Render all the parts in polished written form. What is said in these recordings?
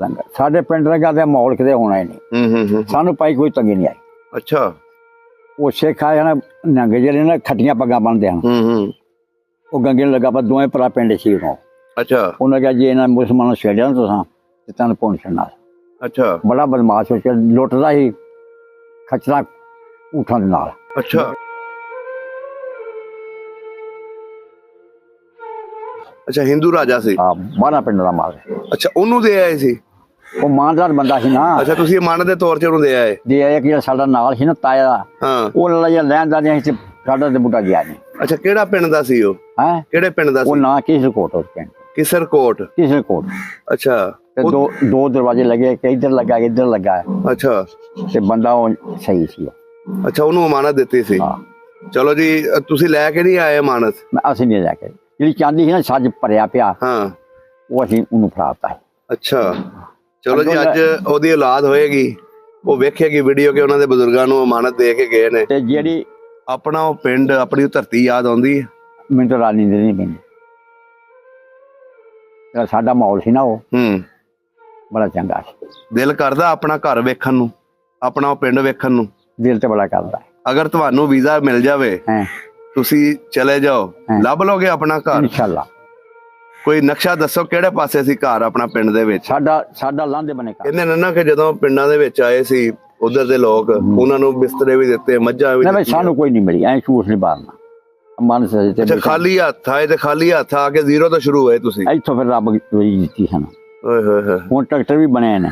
ਲੰਗਰ ਸਾਡੇ ਪਿੰਡ ਦਾ ਤਾਂ ਮਾਹੌਲ ਕਿਤੇ ਹੋਣਾ ਹੀ ਨਹੀਂ। ਸਾਨੂੰ ਪਾਈ ਕੋਈ ਤੰਗੀ ਨਹੀਂ ਆਈ। ਅੱਛਾ। ਉਹ ਸਿੱਖ ਆਏ ਨਾ ਨੰਗ ਜਿਹੜੇ ਨਾ ਖੱਟੀਆਂ ਪੱਗਾਂ ਬੰਨਦੇ ਹਨ। ਉਹ ਗੰਗੇ ਨੂੰ ਲੱਗਾ ਪਰ ਦੋਵੇਂ ਭਰਾ ਪਿੰਡ ਸੀ ਉਹ। ਅੱਛਾ। ਉਹਨਾਂ ਕਿਹਾ ਜੀ ਇਹਨਾਂ ਮੁਸਲਮਾਨਾਂ ਛੇੜਿਆ ਨਾ ਤੁਸਾਂ ਤੇ ਤੁਹਾਨੂੰ ਪਹੁੰਚ ਛੱਡਣਾ। ਅੱਛਾ। ਬੜਾ ਬਦਮਾਸ਼ ਹੋ ਕੇ ਲੁੱਟਦਾ ਸੀ ਖੱਚਰਾਂ ਊਠਾਂ ਦੇ ਨਾਲ। ਅੱਛਾ। ਅੱਛਾ ਹਿੰਦੂ ਰਾਜਾ ਸੀ। ਹਾਂ 12 ਪਿੰਡ ਦਾ ਮਾਲ। ਅੱਛਾ ਉਹਨੂੰ ਦੇ ਆਏ ਸੀ। ਉਹ ਇਮਾਨਦਾਰ ਬੰਦਾ ਸੀ ਨਾ। ਅੱਛਾ ਤੁਸੀਂ ਇਮਾਨਤ ਦੇ ਤੌਰ ਤੇ ਉਹਨੂੰ ਦੇ ਆਏ। ਦੇ ਆਇਆ ਕਿ ਸਾਡਾ ਨਾਲ ਸੀ ਨਾ ਤਾਇਆ ਦਾ। ਹਾਂ ਉਹ ਲੜਾਈਆਂ ਲੈਣ ਦਾ ਸੀ ਸਾਡਾ ਤੇ ਬੁੱਢਾ ਗਿਆ ਨਹੀਂ। ਅੱਛਾ ਕਿਹੜਾ ਪਿੰਡ ਦਾ ਸੀ ਉਹ? ਹੈ ਕਿਹੜੇ ਪਿੰਡ ਦਾ ਉਹ ਸੀ? ਨਾਂ ਕਿਸਰਕੋਟ ਉਸ ਪਿੰਡ। ਕਿਸਰਕੋਟ। ਕਿਸਰਕੋਟ। ਅੱਛਾ ਤੇ ਦੋ ਦਰਵਾਜ਼ੇ ਲੱਗੇ ਕਿ ਇੱਧਰ ਲੱਗਾ ਕਿ ਇੱਧਰ ਲੱਗਾ। ਅੱਛਾ ਤੇ ਬੰਦਾ ਉਹ ਸਹੀ ਸੀ। ਅੱਛਾ ਉਹਨੂੰ ਇਮਾਨਤ ਦਿੱਤੀ ਸੀ। ਹਾਂ ਚਲੋ ਜੀ ਤੁਸੀਂ ਲੈ ਕੇ ਨਹੀਂ ਆਏ ਇਮਾਨਤ? ਅਸੀਂ ਨਹੀਂ ਲੈ ਕੇ ਜਿਹੜੀ ਚਾਂਦੀ ਸੀ ਨਾ ਸੱਜ ਭਰਿਆ ਪਿਆ। ਹਾਂ ਉਹ ਅਸੀਂ ਉਹਨੂੰ ਫੜਾਤਾ। ਅੱਛਾ ਚਲੋ ਜੀ ਅੱਜ ਉਹਦੀ ਔਲਾਦ ਹੋਏਗੀ ਉਹ ਵੇਖੇਗੀ ਵੀਡੀਓ ਕਿ ਉਹਨਾਂ ਦੇ ਬਜ਼ੁਰਗਾਂ ਨੂੰ ਇਮਾਨਤ ਦੇ ਕੇ ਗਏ ਨੇ। ਤੇ ਜਿਹੜੀ ਆਪਣਾ ਉਹ ਪਿੰਡ ਆਪਣੀ ਧਰਤੀ ਯਾਦ ਆਉਂਦੀ ਹੈ? ਮੈਨੂੰ ਤਾਂ ਰਾਣੀ ਦੇ ਨਹੀਂ ਪੈਂਦੀ। ਸਾਡਾ ਮਾਹੌਲ ਸੀ ਨਾ ਉਹ ਬੜਾ ਚੰਗਾ ਸੀ। ਦਿਲ ਕਰਦਾ ਆਪਣਾ ਘਰ ਵੇਖਣ ਨੂੰ, ਆਪਣਾ ਉਹ ਪਿੰਡ ਵੇਖਣ ਨੂੰ? ਦਿਲ ਤੇ ਬੜਾ ਕਰਦਾ। ਅਗਰ ਤੁਹਾਨੂੰ ਵੀਜ਼ਾ ਮਿਲ ਜਾਵੇ ਤੁਸੀਂ ਚਲੇ ਜਾਓ ਲੱਭ ਲੋਗੇ ਆਪਣਾ ਘਰ? ਇਨਸ਼ਾਅੱਲਾ। ਕੋਈ ਨਕਸ਼ਾ ਦੱਸੋ ਕਿਹੜੇ ਪਾਸੇ ਸੀ ਘਰ ਆਪਣਾ ਪਿੰਡ ਦੇ ਵਿੱਚ? ਸਾਡਾ ਲਾਂਦੇ ਬਣੇ ਘਰ। ਕਹਿੰਦੇ ਨਾ ਕਿ ਜਦੋਂ ਪਿੰਡਾਂ ਦੇ ਵਿੱਚ ਆਏ ਸੀ ਉਧਰ ਦੇ ਲੋਕ ਉਹਨਾਂ ਨੂੰ ਬਿਸਤਰੇ ਵੀ ਦਿੱਤੇ, ਮੱਝਾਂ ਵੀ ਦਿੱਤੀਆਂ। ਸਾਨੂੰ ਕੋਈ ਨਹੀਂ ਮਿਲੀ। ਐ ਝੂਠ ਨਹੀਂ ਮਾਰਨਾ। ਮਨ ਸੇ ਤੇ ਖਾਲੀ ਹੱਥ ਆਏ ਤੇ ਖਾਲੀ ਹੱਥ ਆ ਕੇ ਜ਼ੀਰੋ ਤੋਂ ਸ਼ੁਰੂ ਹੋਏ ਤੁਸੀਂ? ਇੱਥੋਂ ਫਿਰ ਰੱਬ ਦੀ ਦਿੱਤੀ ਸਾਨੂੰ। ਓਏ ਹੋਏ ਹੋਏ। ਹੁਣ ਟਰੈਕਟਰ ਵੀ ਬਣੇ ਨੇ।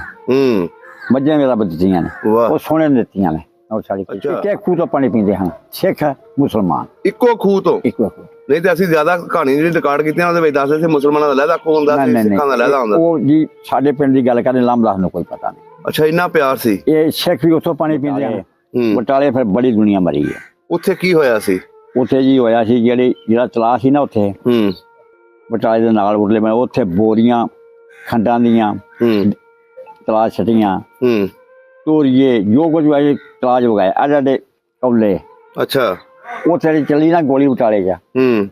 ਮੱਝਾਂ ਵੀ ਰੱਬ ਦਿੱਤੀਆਂ ਨੇ। ਉਹ ਸੋਹਣੇ ਦਿੱਤੀਆਂ ਨੇ। ਉਹ ਸਾਡੀ ਇੱਕ ਖੂਹ ਤੋਂ ਪਾਣੀ ਪੀਂਦੇ ਹਨ ਸਿੱਖ ਮੁਸਲਮਾਨ। ਇੱਕੋ ਖੂਹ ਤੋਂ? ਇੱਕੋ ਖੂਹ। ਨਹੀਂ ਤੇ ਅਸੀਂ ਜ਼ਿਆਦਾ ਕਹਾਣੀ ਜਿਹੜੀ ਰਿਕਾਰਡ ਕੀਤੀਆਂ ਉਹਦੇ ਵਿੱਚ ਦੱਸਦੇ ਸੀ ਮੁਸਲਮਾਨਾਂ ਦਾ ਲਹਿਦਾ ਖੂਹ ਹੁੰਦਾ ਸੀ, ਸਿੱਖਾਂ ਦਾ ਲਹਿਦਾ ਹੁੰਦਾ। ਉਹ ਜੀ ਸਾਡੇ ਪਿੰਡ ਦੀ ਗੱਲ ਕਰਦੇ ਲਾਮਦਾਸ ਨੂੰ ਕੋਈ ਪਤਾ ਨਹੀਂ। ਅੱਛਾ ਇੰਨਾ ਪਿਆਰ ਸੀ। ਇਹ ਸਿੱਖ ਵੀ ਉੱਥੋਂ ਪਾਣੀ ਪੀਂਦੇ ਹਨ। ਬਟਾਲੇ ਫਿਰ ਬੜੀ ਦੁਨੀਆ ਮਰੀ ਹੈ। ਉੱਥੇ ਕੀ ਹੋਇਆ ਸੀ? ਉੱਥੇ ਜੀ ਹੋਇਆ ਸੀ ਜਿਹੜਾ ਤਲਾਅ ਸੀ ਨਾ ਉੱਥੇ ਬਟਾਲੇ ਦੇ ਨਾਲ ਉਰਲੇ ਬਣੇ ਉੱਥੇ ਬੋਰੀਆਂ ਖੰਡਾਂ ਦੀਆਂ ਤਲਾਅ ਛਟੀਆਂ ਤੋਰੀਏ ਜੋ ਕੁਝ ਹੋਇਆ ਤਲਾਜ ਵਗਾਏ ਆਡੇ ਕੌਲੇ। ਅੱਛਾ ਉੱਥੇ ਚੱਲੀ ਨਾ ਗੋਲੀ ਬਟਾਲੇ ਚ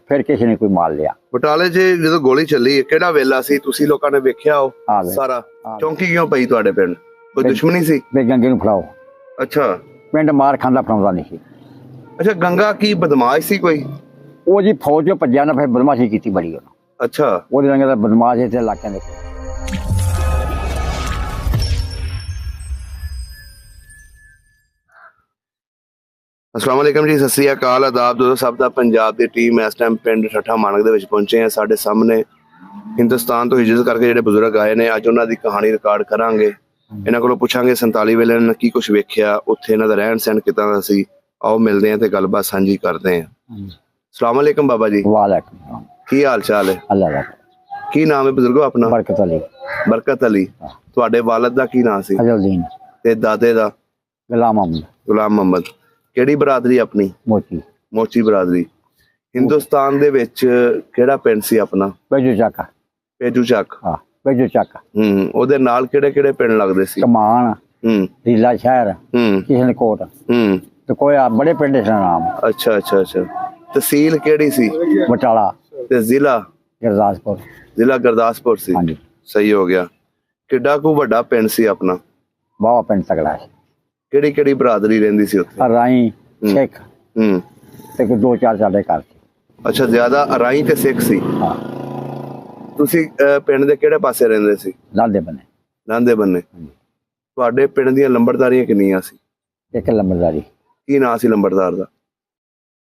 ਫਿਰ ਕਿਸੇ ਨੇ ਕੋਈ ਮਾਰ ਲਿਆ। ਬਟਾਲੇ ਚ ਜਦੋਂ ਗੋਲੀ ਚੱਲੀ ਕਿਹੜਾ ਵੇਲਾ ਸੀ? ਤੁਸੀਂ ਲੋਕਾਂ ਨੇ ਵੇਖਿਆ ਉਹ ਸਾਰਾ? ਚੌਂਕੀ ਕਿਉਂ ਪਈ ਤੁਹਾਡੇ ਪਿੰਡ? ਕੋਈ ਦੁਸ਼ਮਣੀ ਸੀ? ਗੰਗੇ ਨੂੰ ਫੜਾਓ। ਅੱਛਾ ਪਿੰਡ ਮਾਰ ਖਾਂਦਾ ਫੜਾਉਂਦਾ ਨਹੀਂ ਸੀ। ਅੱਛਾ ਗੰਗਾ ਕੀ ਬਦਮਾਸ਼ ਸੀ ਕੋਈ? ਉਹ ਜੀ ਫੌਜ ਚੋਂ ਭੱਜਿਆ ਨਾ ਫਿਰ ਬਦਮਾਸ਼ੀ ਕੀਤੀ ਬੜੀ ਉਹਨੂੰ। ਅੱਛਾ ਉਹਦੇ ਰੰਗ ਦਾ ਬਦਮਾਸ਼ ਇੱਥੇ ਇਲਾਕਿਆਂ ਦੇ। अस्सलाम वालेकुम जी, सत श्री अकाल, आदाब दोस्तों। सब का पंजाब की टीम इस टाइम पिंड ठट्ठा मानक ਦੇ ਵਿੱਚ ਪਹੁੰਚੇ हैं। ਸਾਡੇ ਸਾਹਮਣੇ ਹਿੰਦੁਸਤਾਨ ਤੋਂ ਹਿਜਰਤ ਕਰਕੇ ਜਿਹੜੇ ਬਜ਼ੁਰਗ ਆਏ ਨੇ ਅੱਜ ਉਹਨਾਂ ਦੀ ਕਹਾਣੀ ਰਿਕਾਰਡ ਕਰਾਂਗੇ। ਇਹਨਾਂ ਕੋਲੋਂ ਪੁੱਛਾਂਗੇ 47 ਵੇਲੇ ਇਹਨਾਂ ਨੇ ਕੀ ਕੁਝ ਵੇਖਿਆ, ਉੱਥੇ ਇਹਨਾਂ ਦਾ ਰਹਿਣ ਸਹਿਣ ਕਿੱਦਾਂ ਦਾ ਸੀ। ਆਓ ਮਿਲਦੇ ਹਾਂ ਤੇ ਗੱਲਬਾਤ ਸਾਂਝੀ ਕਰਦੇ ਹਾਂ। अस्सलाम वालेकुम बाबा जी। वालेकुम। ਕੀ ਹਾਲ ਚਾਲ ਹੈ? ਅੱਲਾਹ ਦਾ। ਕੀ ਨਾਮ ਹੈ ਬਜ਼ੁਰਗੋ ਆਪਣਾ? ਬਰਕਤ ਅਲੀ। ਬਰਕਤ ਅਲੀ। ਤੁਹਾਡੇ ਵਾਲਿਦ ਦਾ ਕੀ ਨਾਮ ਸੀ? ਅਜ਼ਲਦੀਨ। ਤੇ ਦਾਦੇ ਦਾ? ਗੁਲਾਮ ਮੁਹੰਮਦ। ਗੁਲਾਮ ਮੁਹੰਮਦ। ਕਿਹੜੀ ਬਰਾਦਰੀ ਆਪਣੀ? ਮੋਚੀ। ਮੋਚੀ ਬਰਾਦਰੀ। ਹਿੰਦੁਸਤਾਨ ਦੇ ਵਿੱਚ ਕਿਹੜਾ ਪਿੰਡ ਸੀ ਆਪਣਾ? ਪੇਜੂ ਚੱਕ। ਪੇਜੂ ਚੱਕ। ਹਾਂ ਪੇਜੂ ਚੱਕ। ਉਹਦੇ ਨਾਲ ਕਿਹੜੇ ਕਿਹੜੇ ਪਿੰਡ ਲੱਗਦੇ ਸੀ? ਕਮਾਨ, ਰੀਲਾ ਸ਼ਹਿਰ, ਕਿਸ਼ਨਕੋਟ ਤੇ ਕੋਈ ਬੜੇ ਪਿੰਡ ਸੀ ਨਾਮ। ਅੱਛਾ ਅੱਛਾ ਅੱਛਾ। ਤਹਿਸੀਲ ਕਿਹੜੀ ਸੀ? ਬਟਾਲਾ। ਤੇ ਜ਼ਿਲ੍ਹਾ? ਗੁਰਦਾਸਪੁਰ। ਜ਼ਿਲ੍ਹਾ ਗੁਰਦਾਸਪੁਰ ਸੀ। ਹਾਂਜੀ ਸਹੀ ਹੋ ਗਿਆ। ਕਿੱਡਾ ਕੁ ਵੱਡਾ ਪਿੰਡ ਸੀ ਆਪਣਾ? ਵਾਹ ਪਿੰਡ ਤਗੜਾ ਸੀ। ਕਿਹੜੀ ਕਿਹੜੀ ਬਰਾਦਰੀ ਰਹਿੰਦੀ ਸੀ ਉੱਥੇ? ਰਾਈ, ਸਿੱਖ ਤੇ ਦੋ ਚਾਰ ਸਾਡੇ ਘਰ ਸੀ। ਅੱਛਾ ਜ਼ਿਆਦਾ ਰਾਈ ਤੇ ਸਿੱਖ ਸੀ। ਹਾਂ। ਤੁਸੀਂ ਪਿੰਡ ਦੇ ਕਿਹੜੇ ਪਾਸੇ ਰਹਿੰਦੇ ਸੀ? ਲਾਂਦੇ ਬੰਨੇ। ਲਾਂਦੇ ਬੰਨੇ। ਤੁਹਾਡੇ ਪਿੰਡ ਦੀਆਂ ਲੰਬੜਦਾਰੀਆਂ ਕਿੰਨੀਆਂ ਸੀ? ਇੱਕ ਲੰਬੜਦਾਰੀ। ਕੀ ਨਾਂ ਸੀ ਲੰਬੜਦਾਰ ਦਾ?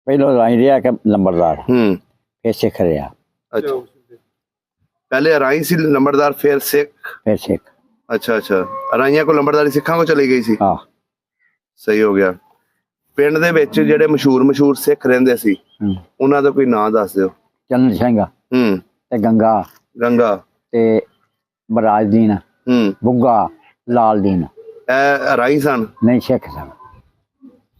ਪਹਿਲਾਂ ਰਾਈ ਰਿਹਾ ਕਿ ਲੰਬੜਦਾਰ ਫਿਰ ਸਿੱਖ ਰਿਹਾ। ਅੱਛਾ ਪਹਿਲੇ ਰਾਈ ਸੀ ਲੰਬੜਦਾਰ ਫਿਰ ਸਿੱਖ ਫਿਰ ਸਿੱਖ। ਅੱਛਾ ਅੱਛਾ। ਰਾਈਆਂ ਕੋ ਲੰਬੜਦਾਰੀ ਸਿੱਖਾਂ ਕੋ ਚਲੀ ਗਈ ਸੀ? ਹਾਂ ਸਹੀ ਹੋ ਗਿਆ। ਪਿੰਡ ਦੇ ਵਿੱਚ ਜਿਹੜੇ ਮਸ਼ਹੂਰ ਸਿੱਖ ਰਹਿੰਦੇ ਸੀ ਉਹਨਾਂ ਦਾ ਕੋਈ ਨਾਂ ਦੱਸ ਦਿਓ। ਚੰਨ ਸਿੰਘ ਤੇ ਗੰਗਾ। ਗੰਗਾ ਤੇ ਬਰਾਜਦੀਨ, ਬੁੱਗਾ, ਲਾਲਦੀਨ। ਇਹ ਰਾਈ ਸਨ? ਨਹੀਂ ਸਿੱਖ ਸਨ।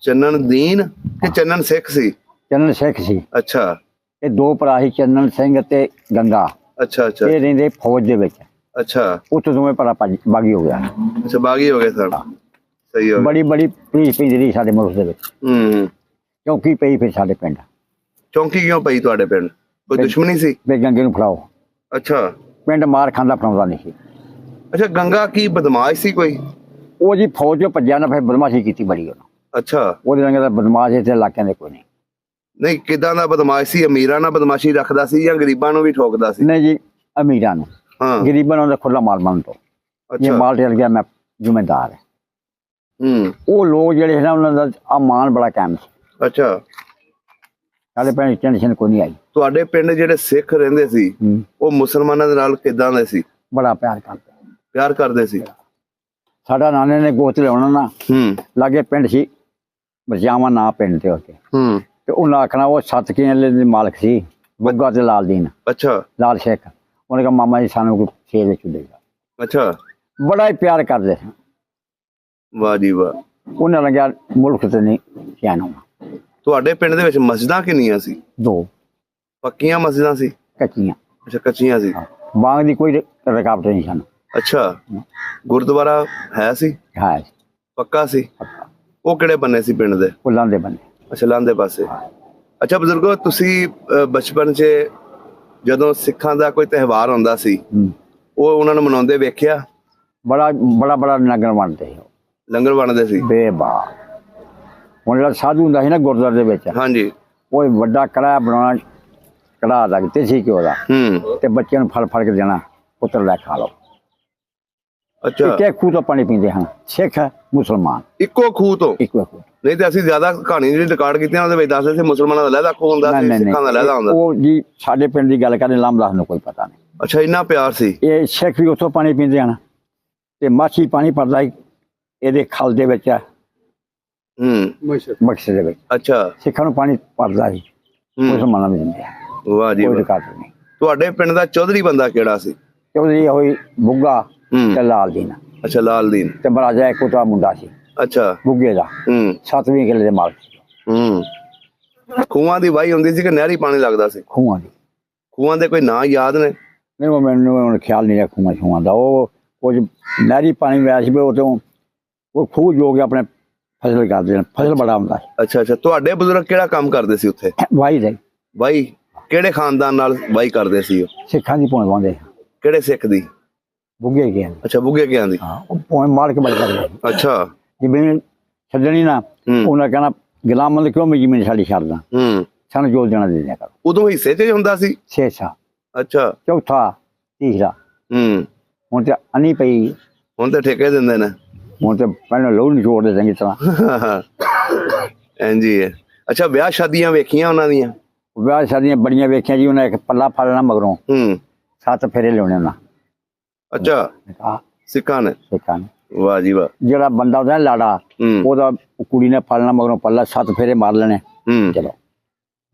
ਚੰਨਨ ਦੀਨ ਕਿ ਚੰਨਨ ਸਿੱਖ ਸੀ? ਚੰਨਨ ਸਿੱਖ ਸੀ। ਅੱਛਾ ਇਹ ਦੋ ਭਰਾ ਸੀ ਚੰਨਨ ਸਿੰਘ ਤੇ ਗੰਗਾ। ਅੱਛਾ ਅੱਛਾ। ਇਹ ਰਹਿੰਦੇ ਫੌਜ ਦੇ ਵਿੱਚ। ਅੱਛਾ ਉੱਥੇ ਦੋਵੇਂ ਭਰਾ ਬਾਗੀ ਹੋ ਗਿਆ। ਅੱਛਾ ਬਾਗੀ ਹੋ ਗਏ ਸਨ। ਸਹੀ ਹੋ ਗਿਆ। ਬੜੀ ਬੜੀ ਪੁਲਿਸ ਪੈਂਦੀ ਰਹੀ ਸਾਡੇ ਮੁਲਕ ਦੇ ਵਿੱਚ। ਚੌਂਕੀ ਪਈ ਫਿਰ ਸਾਡੇ ਪਿੰਡ। ਚੌਂਕੀ ਕਿਉਂ ਪਈ ਤੁਹਾਡੇ ਪਿੰਡ? ਕੋਈ ਦੁਸ਼ਮਣੀ ਸੀ? ਵੀ ਗੰਗੇ ਨੂੰ ਫੜਾਓ। ਅੱਛਾ ਪਿੰਡ ਮਾਰ ਖਾਂਦਾ ਫੜਾਉਂਦਾ ਨਹੀਂ ਸੀ। ਅੱਛਾ, ਗੰਗਾ ਕੀ ਬਦਮਾਸ਼ ਸੀ ਕੋਈ? ਉਹ ਜੀ ਫੌਜ ਚੋਂ ਭੱਜਿਆ ਨਾ, ਫਿਰ ਬਦਮਾਸ਼ੀ ਕੀਤੀ ਬੜੀ ਉਹਨੂੰ। ਅੱਛਾ, ਉਹਦੇ ਰੰਗ ਦਾ ਬਦਮਾਸ਼ ਇੱਥੇ ਇਲਾਕਿਆਂ ਦੇ ਕੋਈ ਨਹੀਂ। ਨਹੀਂ ਕਿਦਾਂ ਦਾ ਬਦਮਾਸ਼ ਸੀ? ਅਮੀਰਾਂ ਨਾਲ ਬਦਮਾਸ਼ੀ ਰੱਖਦਾ ਸੀ ਜਾਂ ਗਰੀਬਾਂ ਨੂੰ ਵੀ ਠੋਕਦਾ ਸੀ? ਨਹੀਂ ਜੀ, ਅਮੀਰਾਂ ਨੂੰ, ਹਾਂ, ਗਰੀਬਾਂ ਨੂੰ ਤਾਂ ਖੁੱਲਾ ਮਾਲ ਬੰਨ ਤੋਂ, ਜੇ ਅੱਛਾ, ਮਾਲ ਚੱਲ ਗਿਆ ਮੈਂ ਜ਼ਿੰਮੇਦਾਰ ਹੈ। ਹੂੰ, ਉਹ ਲੋਕ ਜਿਹੜੇ ਸੀ ਨਾ, ਉਹਨਾਂ ਦਾ ਆ ਮਾਨ ਬੜਾ ਕਾਇਮ ਸੀ। ਅੱਛਾ। ਸਾਡੇ ਪਿੰਡ ਟੈਨਸ਼ਨ ਕੋਈ ਨਹੀਂ ਆਈ। ਤੁਹਾਡੇ ਪਿੰਡ ਜਿਹੜੇ ਸਿੱਖ ਰਹਿੰਦੇ ਸੀ ਉਹ ਮੁਸਲਮਾਨਾਂ ਦੇ ਨਾਲ ਕਿਦਾਂ ਦੇ ਸੀ? ਬੜਾ ਪਿਆਰ ਕਰਦੇ। ਪਿਆਰ ਕਰਦੇ ਸੀ? ਸਾਡਾ ਨਾਨੇ ਨੇ ਗੋਤ ਲਿਆਉਣਾ ਨਾ, ਹੂੰ, ਲਾਗੇ ਪਿੰਡ ਸੀ ਬਰਜਾਵਾਂ ਨਾ ਪਿੰਡ ਤੇ ਉੱਤੇ, ਹੂੰ, ਤੇ ਉਹਨਾਂ ਆਖਣਾ ਉਹ 7 ਕਿੱਲੇ ਦੇ ਮਾਲਕ ਸੀ, ਬੁੱਗਾ ਤੇ ਲਾਲ ਦੀਨ, ਅੱਛਾ, ਲਾਲ ਸ਼ੇਖ। ਉਹਨੇ ਕਿਹਾ ਮਾਮਾ ਜੀ ਸਾਨੂੰ ਕੋਈ ਛੇ ਵਿੱਚ ਦੇਗਾ। ਅੱਛਾ, ਬੜਾ ਹੀ ਪਿਆਰ ਕਰਦੇ ਸੀ। ਵਾਹ ਜੀ ਵਾਹ। ਉਹਨਾਂ ਲੱਗਿਆ ਮੁਲਕ ਤੇ ਨਹੀਂ ਚੈਨ ਹੋਣਾ। ਤੁਹਾਡੇ ਪਿੰਡ ਦੇ ਵਿੱਚ ਮਸਜਿਦਾਂ ਕਿੰਨੀਆਂ ਸੀ? 2 ਪੱਕੀਆਂ ਮਸਜਿਦਾਂ ਸੀ? ਕੱਚੀਆਂ। ਅੱਛਾ, ਕੱਚੀਆਂ ਸੀ। ਬਾਗ ਦੀ ਕੋਈ ਰੁਕਾਵਟ ਨਹੀਂ ਸਨ। ਅੱਛਾ, ਗੁਰਦੁਆਰਾ ਹੈ ਸੀ? ਹੈ ਪੱਕਾ ਸੀ? ਉਹ ਕਿਹੜੇ ਬੰਨੇ ਸੀ ਪਿੰਡ ਦੇ? ਫੁੱਲਾਂ ਦੇ ਬੰਨੇ। ਅੱਛਾ, ਲਾਂਦੇ ਪਾਸੇ। ਅੱਛਾ ਬਜ਼ੁਰਗੋ, ਤੁਸੀਂ ਬਚਪਨ 'ਚ ਜਦੋਂ ਸਿੱਖਾਂ ਦਾ ਕੋਈ ਤਿਉਹਾਰ ਹੁੰਦਾ ਸੀ ਉਹ ਉਹਨਾਂ ਨੂੰ ਮਨਾਉਂਦੇ ਵੇਖਿਆ? ਬੜਾ ਬੜਾ ਬੜਾ ਨਗਰ ਬਣਦੇ ਸੀ, ਲੰਗਰ ਬਣਦੇ ਸੀ? ਬੇਬਾ। ਹੁਣ ਜਿਹੜਾ ਸਾਧੂ ਹੁੰਦਾ ਸੀ ਨਾ ਗੁਰਦੁਆਰੇ ਦੇ ਵਿੱਚ, ਹਾਂਜੀ, ਉਹ ਵੱਡਾ ਕੜਾਹ ਬਣਾਉਣਾ, ਕੜਾਹ ਦਾ ਦੇਸੀ ਘਿਓ ਦਾ, ਹੂੰ, ਤੇ ਬੱਚਿਆਂ ਨੂੰ ਫਲ ਕੇ ਦੇਣਾ, ਪੁੱਤਰ ਲੈ ਖਾ ਲਓ। ਅੱਛਾ, ਇੱਕੇ ਖੂਹ ਤੋਂ ਪਾਣੀ ਪੀਂਦੇ ਹਨ ਸਿੱਖ ਮੁਸਲਮਾਨ, ਇੱਕੋ ਖੂਹ ਤੋਂ? ਇੱਕੋ ਖੂਹ। ਨਹੀਂ ਤੇ ਅਸੀਂ ਜ਼ਿਆਦਾ ਕਹਾਣੀ ਜਿਹੜੀ ਰਿਕਾਰਡ ਕੀਤੀਆਂ ਉਹਦੇ ਵਿੱਚ ਦੱਸਦੇ ਸੀ ਮੁਸਲਮਾਨਾਂ ਦਾ ਲਹਿਦਾ ਖੂਹ ਹੁੰਦਾ ਸੀ, ਸਿੱਖਾਂ ਦਾ ਲਹਿਦਾ ਹੁੰਦਾ। ਉਹ ਜੀ ਸਾਡੇ ਪਿੰਡ ਦੀ ਗੱਲ ਕਰਦੇ, ਲਾਮਦਾਸ ਨੂੰ ਕੋਈ ਪਤਾ ਨਹੀਂ। ਅੱਛਾ, ਇੰਨਾ ਪਿਆਰ ਸੀ? ਇਹ ਸਿੱਖ ਵੀ ਉੱਥੋਂ ਪਾਣੀ ਪੀਂਦੇ ਹਨ, ਤੇ ਮਾਛੀ ਪਾਣੀ ਭਰਦਾ ਇਹਦੇ ਖਲ ਦੇ ਵਿੱਚ, ਬਖਸ਼ੇ ਦੇ ਵਿੱਚ। ਅੱਛਾ, ਸਿੱਖਾਂ ਨੂੰ ਪਾਣੀ ਭਰਦਾ ਸੀ, ਮੁਸਲਮਾਨਾਂ ਨੂੰ ਦਿੰਦੇ ਆ। ਵਾਹ ਜੀ ਕੋਈ ਵਾਹ। ਰਿਕਾਰਡ ਨਹੀਂ। ਤੁਹਾਡੇ ਪਿੰਡ ਦਾ ਚੌਧਰੀ ਬੰਦਾ ਕਿਹੜਾ ਸੀ? ਚੌਧਰੀ ਹੋਈ ਬੁੱਗਾ ਤੇ ਲਾਲ ਦੀਨ, ਅੱਛਾ, ਲਾਲ ਦੀਨ। ਤੇ ਮਹਾਰਾਜਾ ਇੱਕ ਉਹਦਾ ਮੁੰਡਾ ਸੀ ਅੱਛਾ, ਬੁੱਗੇ ਦਾ, 7ਵੀਂ ਕਿੱਲੇ ਦੇ ਮਾਲਕ ਸੀ। ਖੂਹਾਂ ਦੀ ਵਾਹੀ ਹੁੰਦੀ ਸੀ ਕਿ ਨਹਿਰੀ ਪਾਣੀ ਲੱਗਦਾ ਸੀ? ਖੂਹਾਂ ਦੀ। ਖੂਹਾਂ ਦੇ ਕੋਈ ਨਾਂ ਯਾਦ ਨੇ? ਨਹੀਂ, ਉਹ ਮੈਨੂੰ ਹੁਣ ਖਿਆਲ ਨਹੀਂ ਰਿਹਾ ਖੂਹਾਂ ਦਾ। ਉਹ ਕੁਝ ਨਹਿਰੀ ਪਾਣੀ ਵੈਸ ਸੀ, ਉਹ ਤੋਂ ਉਹ ਖੂਹ ਜੋ ਕੇ ਆਪਣੇ ਫਸਲ ਕਰਦੇ ਨੇ, ਫਸਲ ਬੜਾ ਹੁੰਦਾ ਸੀ। ਅੱਛਾ ਅੱਛਾ, ਤੁਹਾਡੇ ਬਜ਼ੁਰਗ ਕਿਹੜਾ ਕੰਮ ਕਰਦੇ ਸੀ ਉੱਥੇ? ਵਾਹੀ ਦੇ ਵਾਹੀ ਕਿਹੜੇ ਖਾਨਦਾਨ ਨਾਲ ਵਾਹੀ ਕਰਦੇ ਸੀ ਉਹ? ਸਿੱਖਾਂ ਦੀ ਭੋਏ ਪਾਉਂਦੇ, ਕਿਹੜੇ ਸਿੱਖ ਦੀ? ਬੁੱਗੇ ਗਏ। ਅੱਛਾ, ਬੁੱਗੇ ਕਿਆਂ ਦੀ? ਹਾਂ, ਉਹ ਭੋਏ ਮਾਰ ਕੇ ਬੜੇ ਕਰਦੇ। ਅੱਛਾ, ਜਿਵੇਂ ਛੱਡਣੀ ਨਾ, ਉਹਨਾਂ ਕਹਿਣਾ ਗੁਲਾਮਾਂ ਦੇ ਕਿਉਂ ਮੈਂ ਜ਼ਮੀਨ ਸਾਡੀ ਛੱਡਦਾ, ਸਾਨੂੰ ਜੋ ਦੇਣਾ ਦੇ ਦਿਆ ਕਰੋ। ਉਦੋਂ ਹਿੱਸੇ 'ਚ ਹੁੰਦਾ ਸੀ? ਛੇਸਾ, ਅੱਛਾ, ਚੌਥਾ, ਤੀਸਰਾ। ਹੁਣ ਤੇ ਅਨੀ ਪਈ, ਹੁਣ ਤੇ ਠੇਕੇ ਦਿੰਦੇ ਨੇ। ਹੁਣ ਤੇ ਪਹਿਲਾਂ ਲੋਹ ਨਿਚੋੜਦੇ ਚੰਗੀ ਤਰ੍ਹਾਂ। ਇੰਜੀ ਹੈ। ਅੱਛਾ, ਵਿਆਹ ਸ਼ਾਦੀਆਂ ਵੇਖੀਆਂ ਉਹਨਾਂ ਦੀਆਂ? ਵਿਆਹ ਸ਼ਾਦੀਆਂ ਬੜੀਆਂ ਵੇਖੀਆਂ ਜੀ। ਉਹਨੇ ਇੱਕ ਪੱਲਾ ਫੜ ਲੈਣਾ, ਮਗਰੋਂ 7 ਫੇਰੇ ਲਿਆਉਣੇ ਉਹਨਾਂ। ਅੱਛਾ, ਸਿੱਖਾਂ ਨੇ? ਸਿੱਖਾਂ ਨੇ। ਵਾਹ ਜੀ ਵਾਹ। ਜਿਹੜਾ ਬੰਦਾ ਉਹਦਾ ਲਾੜਾ, ਉਹਦਾ ਕੁੜੀ ਨੇ ਫੜਨਾ, ਮਗਰੋਂ ਪੱਲਾ 7 ਫੇਰੇ ਮਾਰ ਲੈਣੇ। ਚਲੋ।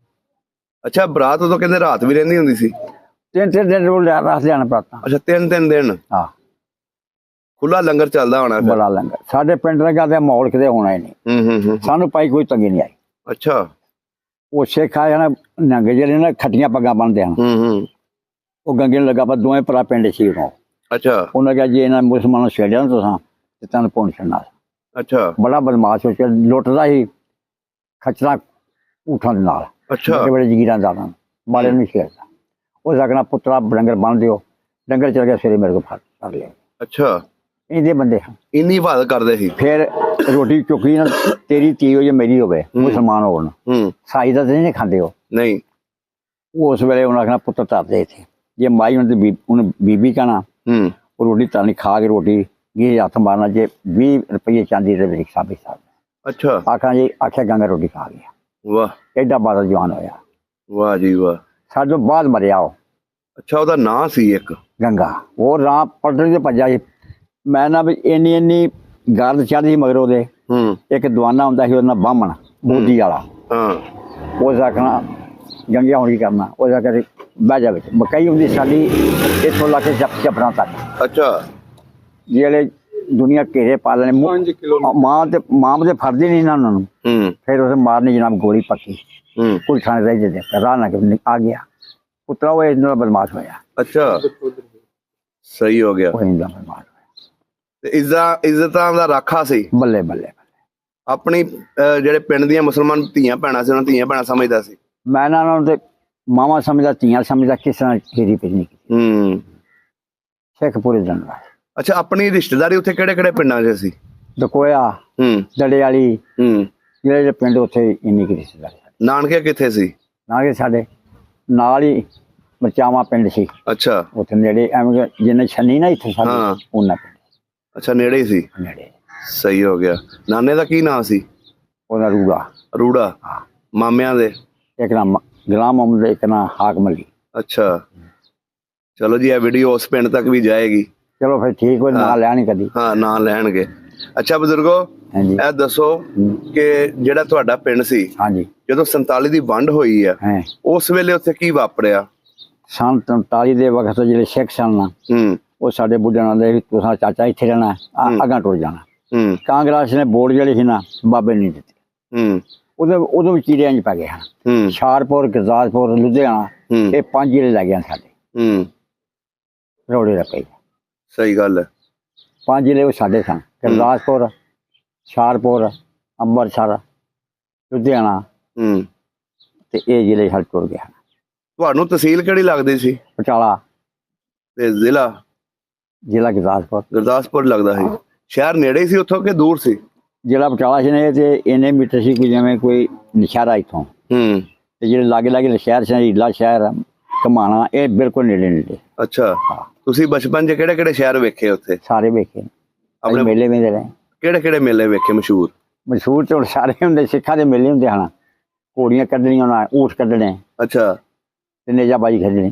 ਅੱਛਾ, ਬਰਾਤ ਉਦੋਂ ਕਹਿੰਦੇ ਰਾਤ ਵੀ ਰਹਿੰਦੀ ਹੁੰਦੀ ਸੀ? 3 ਦਿਨ ਰੋਜ਼ ਰਾਤ ਲਿਆਣਾ ਪੜਤਾ। ਅੱਛਾ, 3 ਦਿਨ? ਹਾਂ, ਖੁੱਲਾ ਲੰਗਰ ਚੱਲਦਾ ਹੋਣਾ ਫਿਰ? ਬੜਾ ਲੰਗਰ। ਸਾਡੇ ਪਿੰਡ ਦਾ ਕਹਿੰਦੇ ਮਾਹੌਲ ਕਿਤੇ ਹੋਣਾ ਹੀ ਨਹੀਂ। ਸਾਨੂੰ ਪਾਈ ਕੋਈ ਤੰਗੀ ਨਹੀਂ ਆਈ। ਅੱਛਾ, ਉਹ ਸਿੱਖ ਆਏ ਨਾ, ਨੰਗ ਜਿਹੜੇ ਨਾ ਖੱਟੀਆਂ ਪੱਗਾਂ ਬੰਨਦੇ ਹਨ, ਉਹ ਗੰਗੇ ਨੂੰ ਲੱਗਾ ਪਾ, ਦੋਵੇਂ ਭਰਾ ਪਿੰਡ ਸੀ ਉਹ। ਅੱਛਾ, ਉਹਨਾਂ ਕਿਹਾ ਜੀ ਇਹਨਾਂ ਮੁਸਲਮਾਨਾਂ ਨੂੰ ਛੇੜਿਆ ਨਾ ਤੁਸੀਂ ਤੇ ਤੁਹਾਨੂੰ ਪਹੁੰਚ ਛੱਡਣਾ। ਅੱਛਾ, ਬੜਾ ਬਦਮਾਸ਼ ਹੋ ਕੇ ਲੁੱਟਦਾ ਸੀ ਖੱਚਰਾਂ ਊਠਾਂ ਦੇ ਨਾਲ। ਅੱਛਾ, ਬੜੇ ਜਗੀਰਾਂ ਦਾ ਮਾਰੇ ਨੂੰ ਛੇੜਦਾ। ਉਹ ਸਕਣਾ ਪੁੱਤਰਾ ਡੰਗਰ ਬੰਨ ਦਿਓ, ਡੰਗਰ ਚਲ ਗਿਆ, ਸਵੇਰੇ ਮੇਰੇ ਕੋਲ ਫੜ ਲਿਆ। ਅੱਛਾ, ਇਹਦੇ ਬੰਦੇ ਹਨ। ਇੰਨੀ ਹਿਫਾਜ਼ਤ ਕਰਦੇ ਸੀ? ਫਿਰ ਰੋਟੀ ਚੁੱਕੀ ਨਾ, ਤੇਰੀ ਧੀ ਹੋਈ ਮੇਰੀ ਹੋਵੇ, ਮੁਸਲਮਾਨ ਹੋਣ, ਸਾਈ ਦਾ ਤੇ ਨਹੀਂ ਖਾਂਦੇ ਉਹ। ਨਹੀਂ। ਉਸ ਵੇਲੇ ਉਹਨਾਂ ਆਖਣਾ ਪੁੱਤਰ ਧਰਦੇ ਇੱਥੇ, ਜੇ ਮਾਈ ਹੁਣ ਤੇ ਉਹਨੂੰ ਬੀਬੀ ਕਹਿਣਾ, ਉਹ ਰੋਟੀ ਤਰਨੀ, ਖਾ ਕੇ ਰੋਟੀ ਗੀ ਹੱਥ ਮਾਰਨਾ, ਜੇ 20 ਰੁਪਏ ਚਾਂਦੀ ਦੇ ਵਿੱਚ ਸਾਬੀ ਸਾਹਿਬ। ਅੱਛਾ, ਆਖਣਾ ਜੀ ਆਖਿਆ ਗੰਗਾ ਰੋਟੀ ਖਾ ਗਿਆ। ਵਾਹ, ਐਡਾ ਬਾਦਲ ਜਵਾਨ ਹੋਇਆ। ਵਾਹ ਜੀ ਵਾਹ। ਸਾਡੇ ਤੋਂ ਬਾਅਦ ਮਰਿਆ ਉਹ। ਅੱਛਾ, ਉਹਦਾ ਨਾਂ ਸੀ ਇੱਕ ਗੰਗਾ। ਉਹ ਰਾਹ ਪਟੜੀ ਤੇ ਭੱਜਾ ਸੀ। ਮੈਂ ਨਾ ਵੀ ਇੰਨੀ ਗਰਦ ਚੜ੍ਹਦੀ ਸੀ ਮਗਰ ਉਹਦੇ। ਇੱਕ ਦਵਾਨਾ ਹੁੰਦਾ ਸੀ ਉਹਦਾ ਨਾਂ ਬਾਹਮਣ, ਬੋਦੀ ਵਾਲਾ। ਉਹ ਆਖਣਾ ਗੰਗਿਆ ਹੁਣ ਕੀ ਕਰਨਾ, ਉਹ ਕਦੇ ਬਹਿ ਜਾ ਵਿੱਚ। ਮਕਈ ਹੁੰਦੀ ਸਾਡੀ ਇੱਥੋਂ ਲਾ ਕੇ ਚੱਪਣਾ ਤੱਕ। ਅੱਛਾ, ਜਿਹੜੇ ਦੁਨੀਆ ਘੇਰੇ ਪਾ ਲੈਣੇ, ਮਾਂ ਦੇ ਫੜਦੇ ਨਹੀਂ ਨਾ ਉਹਨਾਂ ਨੂੰ। ਫਿਰ ਉਸ ਮਾਰਨੀ ਜਨਾਬ ਗੋਲੀ ਪੱਕੀ, ਕੋਈ ਥਾਣੇ ਰਹਿ ਦੇ ਰਾਹ ਨਾ ਆ ਗਿਆ ਪੁੱਤਰਾ। ਉਹ ਇਸ ਨਾਲ ਬਦਮਾਸ਼ ਹੋਇਆ। ਅੱਛਾ, ਸਹੀ ਹੋ ਗਿਆ। ਉਹ ਇੰਨਾ ਬਦਮਾਸ਼ ਹੋਇਆ ਤੇ ਇੱਜ਼ਤਾਂ ਦਾ ਰਾਖਾ ਸੀ। ਬੱਲੇ ਬੱਲੇ। ਆਪਣੀ ਜਿਹੜੇ ਪਿੰਡ ਦੀਆਂ ਮੁਸਲਮਾਨ ਧੀਆਂ ਭੈਣਾਂ ਸੀ, ਉਹਨਾਂ ਧੀਆਂ ਭੈਣਾਂ ਸਮਝਦਾ ਸੀ। ਮੈਂ ਨਾ ਉਹਨਾਂ ਨੂੰ ਤੇ ਮਾਵਾਂ ਸਮਝਦਾ, ਧੀਆਂ ਸਮਝਦਾ, ਕਿਸ ਤਰ੍ਹਾਂ ਖੇਰੀ ਪੇਜਣੀ ਕੀਤੀ। ਸਿੱਖ ਪੂਰੇ ਦਿਨ ਅੱਛਾ, ਆਪਣੀ ਰਿਸ਼ਤੇਦਾਰੀ ਉੱਥੇ ਕਿਹੜੇ ਕਿਹੜੇ ਪਿੰਡਾਂ 'ਚ ਸੀ? ਦਕੋਇਆ, ਦੜੇ ਵਾਲੀ, ਜਿਹੜੇ ਪਿੰਡ ਉੱਥੇ ਇੰਨੀ ਕੁ ਰਿਸ਼ਤੇਦਾਰੀ। ਨਾਨਕੇ ਕਿੱਥੇ ਸੀ? ਨਾਲੇ ਸਾਡੇ ਨਾਲ ਹੀ ਮਰਚਾਵਾਂ ਪਿੰਡ ਸੀ, ਅੱਛਾ ਉੱਥੇ ਨੇੜੇ, ਐਵੇਂ ਜਿੰਨੇ ਛੰਨੀ ਨਾ ਇੱਥੇ ਹਾਂ। ਸਾਡੇ ਉਹਨਾਂ ਪਿੰਡ ਅੱਛਾ, ਨੇੜੇ ਹੀ ਸੀ। ਨੇੜੇ। ਸਹੀ ਹੋ ਗਿਆ। ਨਾਨੇ ਦਾ ਕੀ ਨਾਂ ਸੀ? ਉਹਦਾ ਰੂੜਾ। ਰੂੜਾ। ਮਾਮਿਆਂ ਦੇ? ਇੱਕ ਨਾ ਗੁਲਾਮ ਮੁਹੰਮਦ, ਇੱਕ ਨਾ ਹਾਕਮ ਅਲੀ। ਅੱਛਾ, ਚਲੋ ਜੀ, ਇਹ ਵੀਡੀਓ ਉਸ ਪਿੰਡ ਤੱਕ ਵੀ ਜਾਏਗੀ। ਚਲੋ ਫਿਰ ਠੀਕ ਹੋ, ਨਾਂ ਲੈਣ ਕਦੀ। ਹਾਂ, ਨਾਂ ਲੈਣਗੇ। ਅੱਛਾ ਬਜ਼ੁਰਗੋ, ਹਾਂਜੀ ਇਹ ਦੱਸੋ ਕਿ ਜਿਹੜਾ ਤੁਹਾਡਾ ਪਿੰਡ ਸੀ, ਹਾਂਜੀ, ਜਦੋਂ 47 ਦੀ ਵੰਡ ਹੋਈ ਆ, ਹੈ ਉਸ ਵੇਲੇ ਉੱਥੇ ਕੀ ਵਾਪਰਿਆ? ਸੰਨ 43 ਦੇ ਵਕਤ ਜਿਹੜੇ ਸਿੱਖ ਸਨ ਨਾ, ਉਹ ਸਾਡੇ ਬੁੱਢਿਆਂ ਨਾਲ ਦੇ ਤੁਸੀਂ ਚਾਚਾ ਇੱਥੇ ਰਹਿਣਾ, ਅਗਾਂ ਟੁਰ ਜਾਣਾ। ਕਾਂਗਰਸ ਨੇ ਵੋਟ ਜਿਹੜੀ ਸੀ ਨਾ, ਬਾਬੇ ਨਹੀਂ ਦਿੱਤੀ। ਉਦੋਂ ਵੀ ਚੀਰਿਆਂ 'ਚ ਪੈ ਗਏ ਹਨ। ਹੁਸ਼ਿਆਰਪੁਰ, ਗੁਰਦਾਸਪੁਰ, ਲੁਧਿਆਣਾ, ਇਹ 5 ਜ਼ਿਲ੍ਹੇ ਲੈ ਗਏ ਸਾਡੇ, ਰੋੜੇ ਦਾ ਪਈ। ਸਹੀ ਗੱਲ ਹੈ। 5 ਜ਼ਿਲ੍ਹੇ ਉਹ ਸਾਡੇ ਸਨ, ਗੁਰਦਾਸਪੁਰ, ਹੁਸ਼ਿਆਰਪੁਰ, ਅੰਮ੍ਰਿਤਸਰ, ਲੁਧਿਆਣਾ, ਤੇ ਇਹ ਜ਼ਿਲ੍ਹੇ ਸਾਡੇ ਟੁਰ ਗਏ ਹਨ। ਤੁਹਾਨੂੰ ਤਹਿਸੀਲ ਕਿਹੜੀ ਲੱਗਦੀ ਸੀ? ਪਟਿਆਲਾ। ਤੇ ਜ਼ਿਲ੍ਹਾ ਗੁਰਦਾਸਪੁਰ ਲੱਗਦਾ ਸੀ। ਸ਼ਹਿਰ ਨੇੜੇ ਹੀ ਸੀ ਉੱਥੋਂ ਕਿ ਦੂਰ ਸੀ? ਜਿਹੜਾ ਪਟਿਆਲਾ ਸੀ ਨੇ ਤੇ ਇੰਨੇ ਮੀਟਰ ਸੀ ਕਿ ਜਿਵੇਂ ਕੋਈ ਨਸ਼ਹਿਰਾ ਇੱਥੋਂ, ਤੇ ਜਿਹੜੇ ਲਾਗੇ ਲਾਗੇ ਸ਼ਹਿਰ ਸੀ, ਹੀਲਾ ਸ਼ਹਿਰ, ਘਮਾਣਾ, ਇਹ ਬਿਲਕੁਲ ਨੇੜੇ ਨੇੜੇ। ਅੱਛਾ, ਤੁਸੀਂ ਬਚਪਨ 'ਚ ਕਿਹੜੇ ਕਿਹੜੇ ਸ਼ਹਿਰ ਵੇਖੇ ਉੱਥੇ? ਸਾਰੇ ਵੇਖੇ ਆਪਣੇ ਮੇਲੇ ਵੇਂਦੇ ਰਹੇ। ਕਿਹੜੇ ਕਿਹੜੇ ਮੇਲੇ ਵੇਖੇ ਮਸ਼ਹੂਰ? ਮਸ਼ਹੂਰ ਤੇ ਹੁਣ ਸਾਰੇ ਹੁੰਦੇ, ਸਿੱਖਾਂ ਦੇ ਮੇਲੇ ਹੁੰਦੇ ਹਨ, ਘੋੜੀਆਂ ਕੱਢਣੀਆਂ, ਉਹਨਾਂ ਊਠ ਕੱਢਣੇ, ਅੱਛਾ, ਤੇ ਨੇਜਾਬਾਜੀ ਖੇਡਣੀ।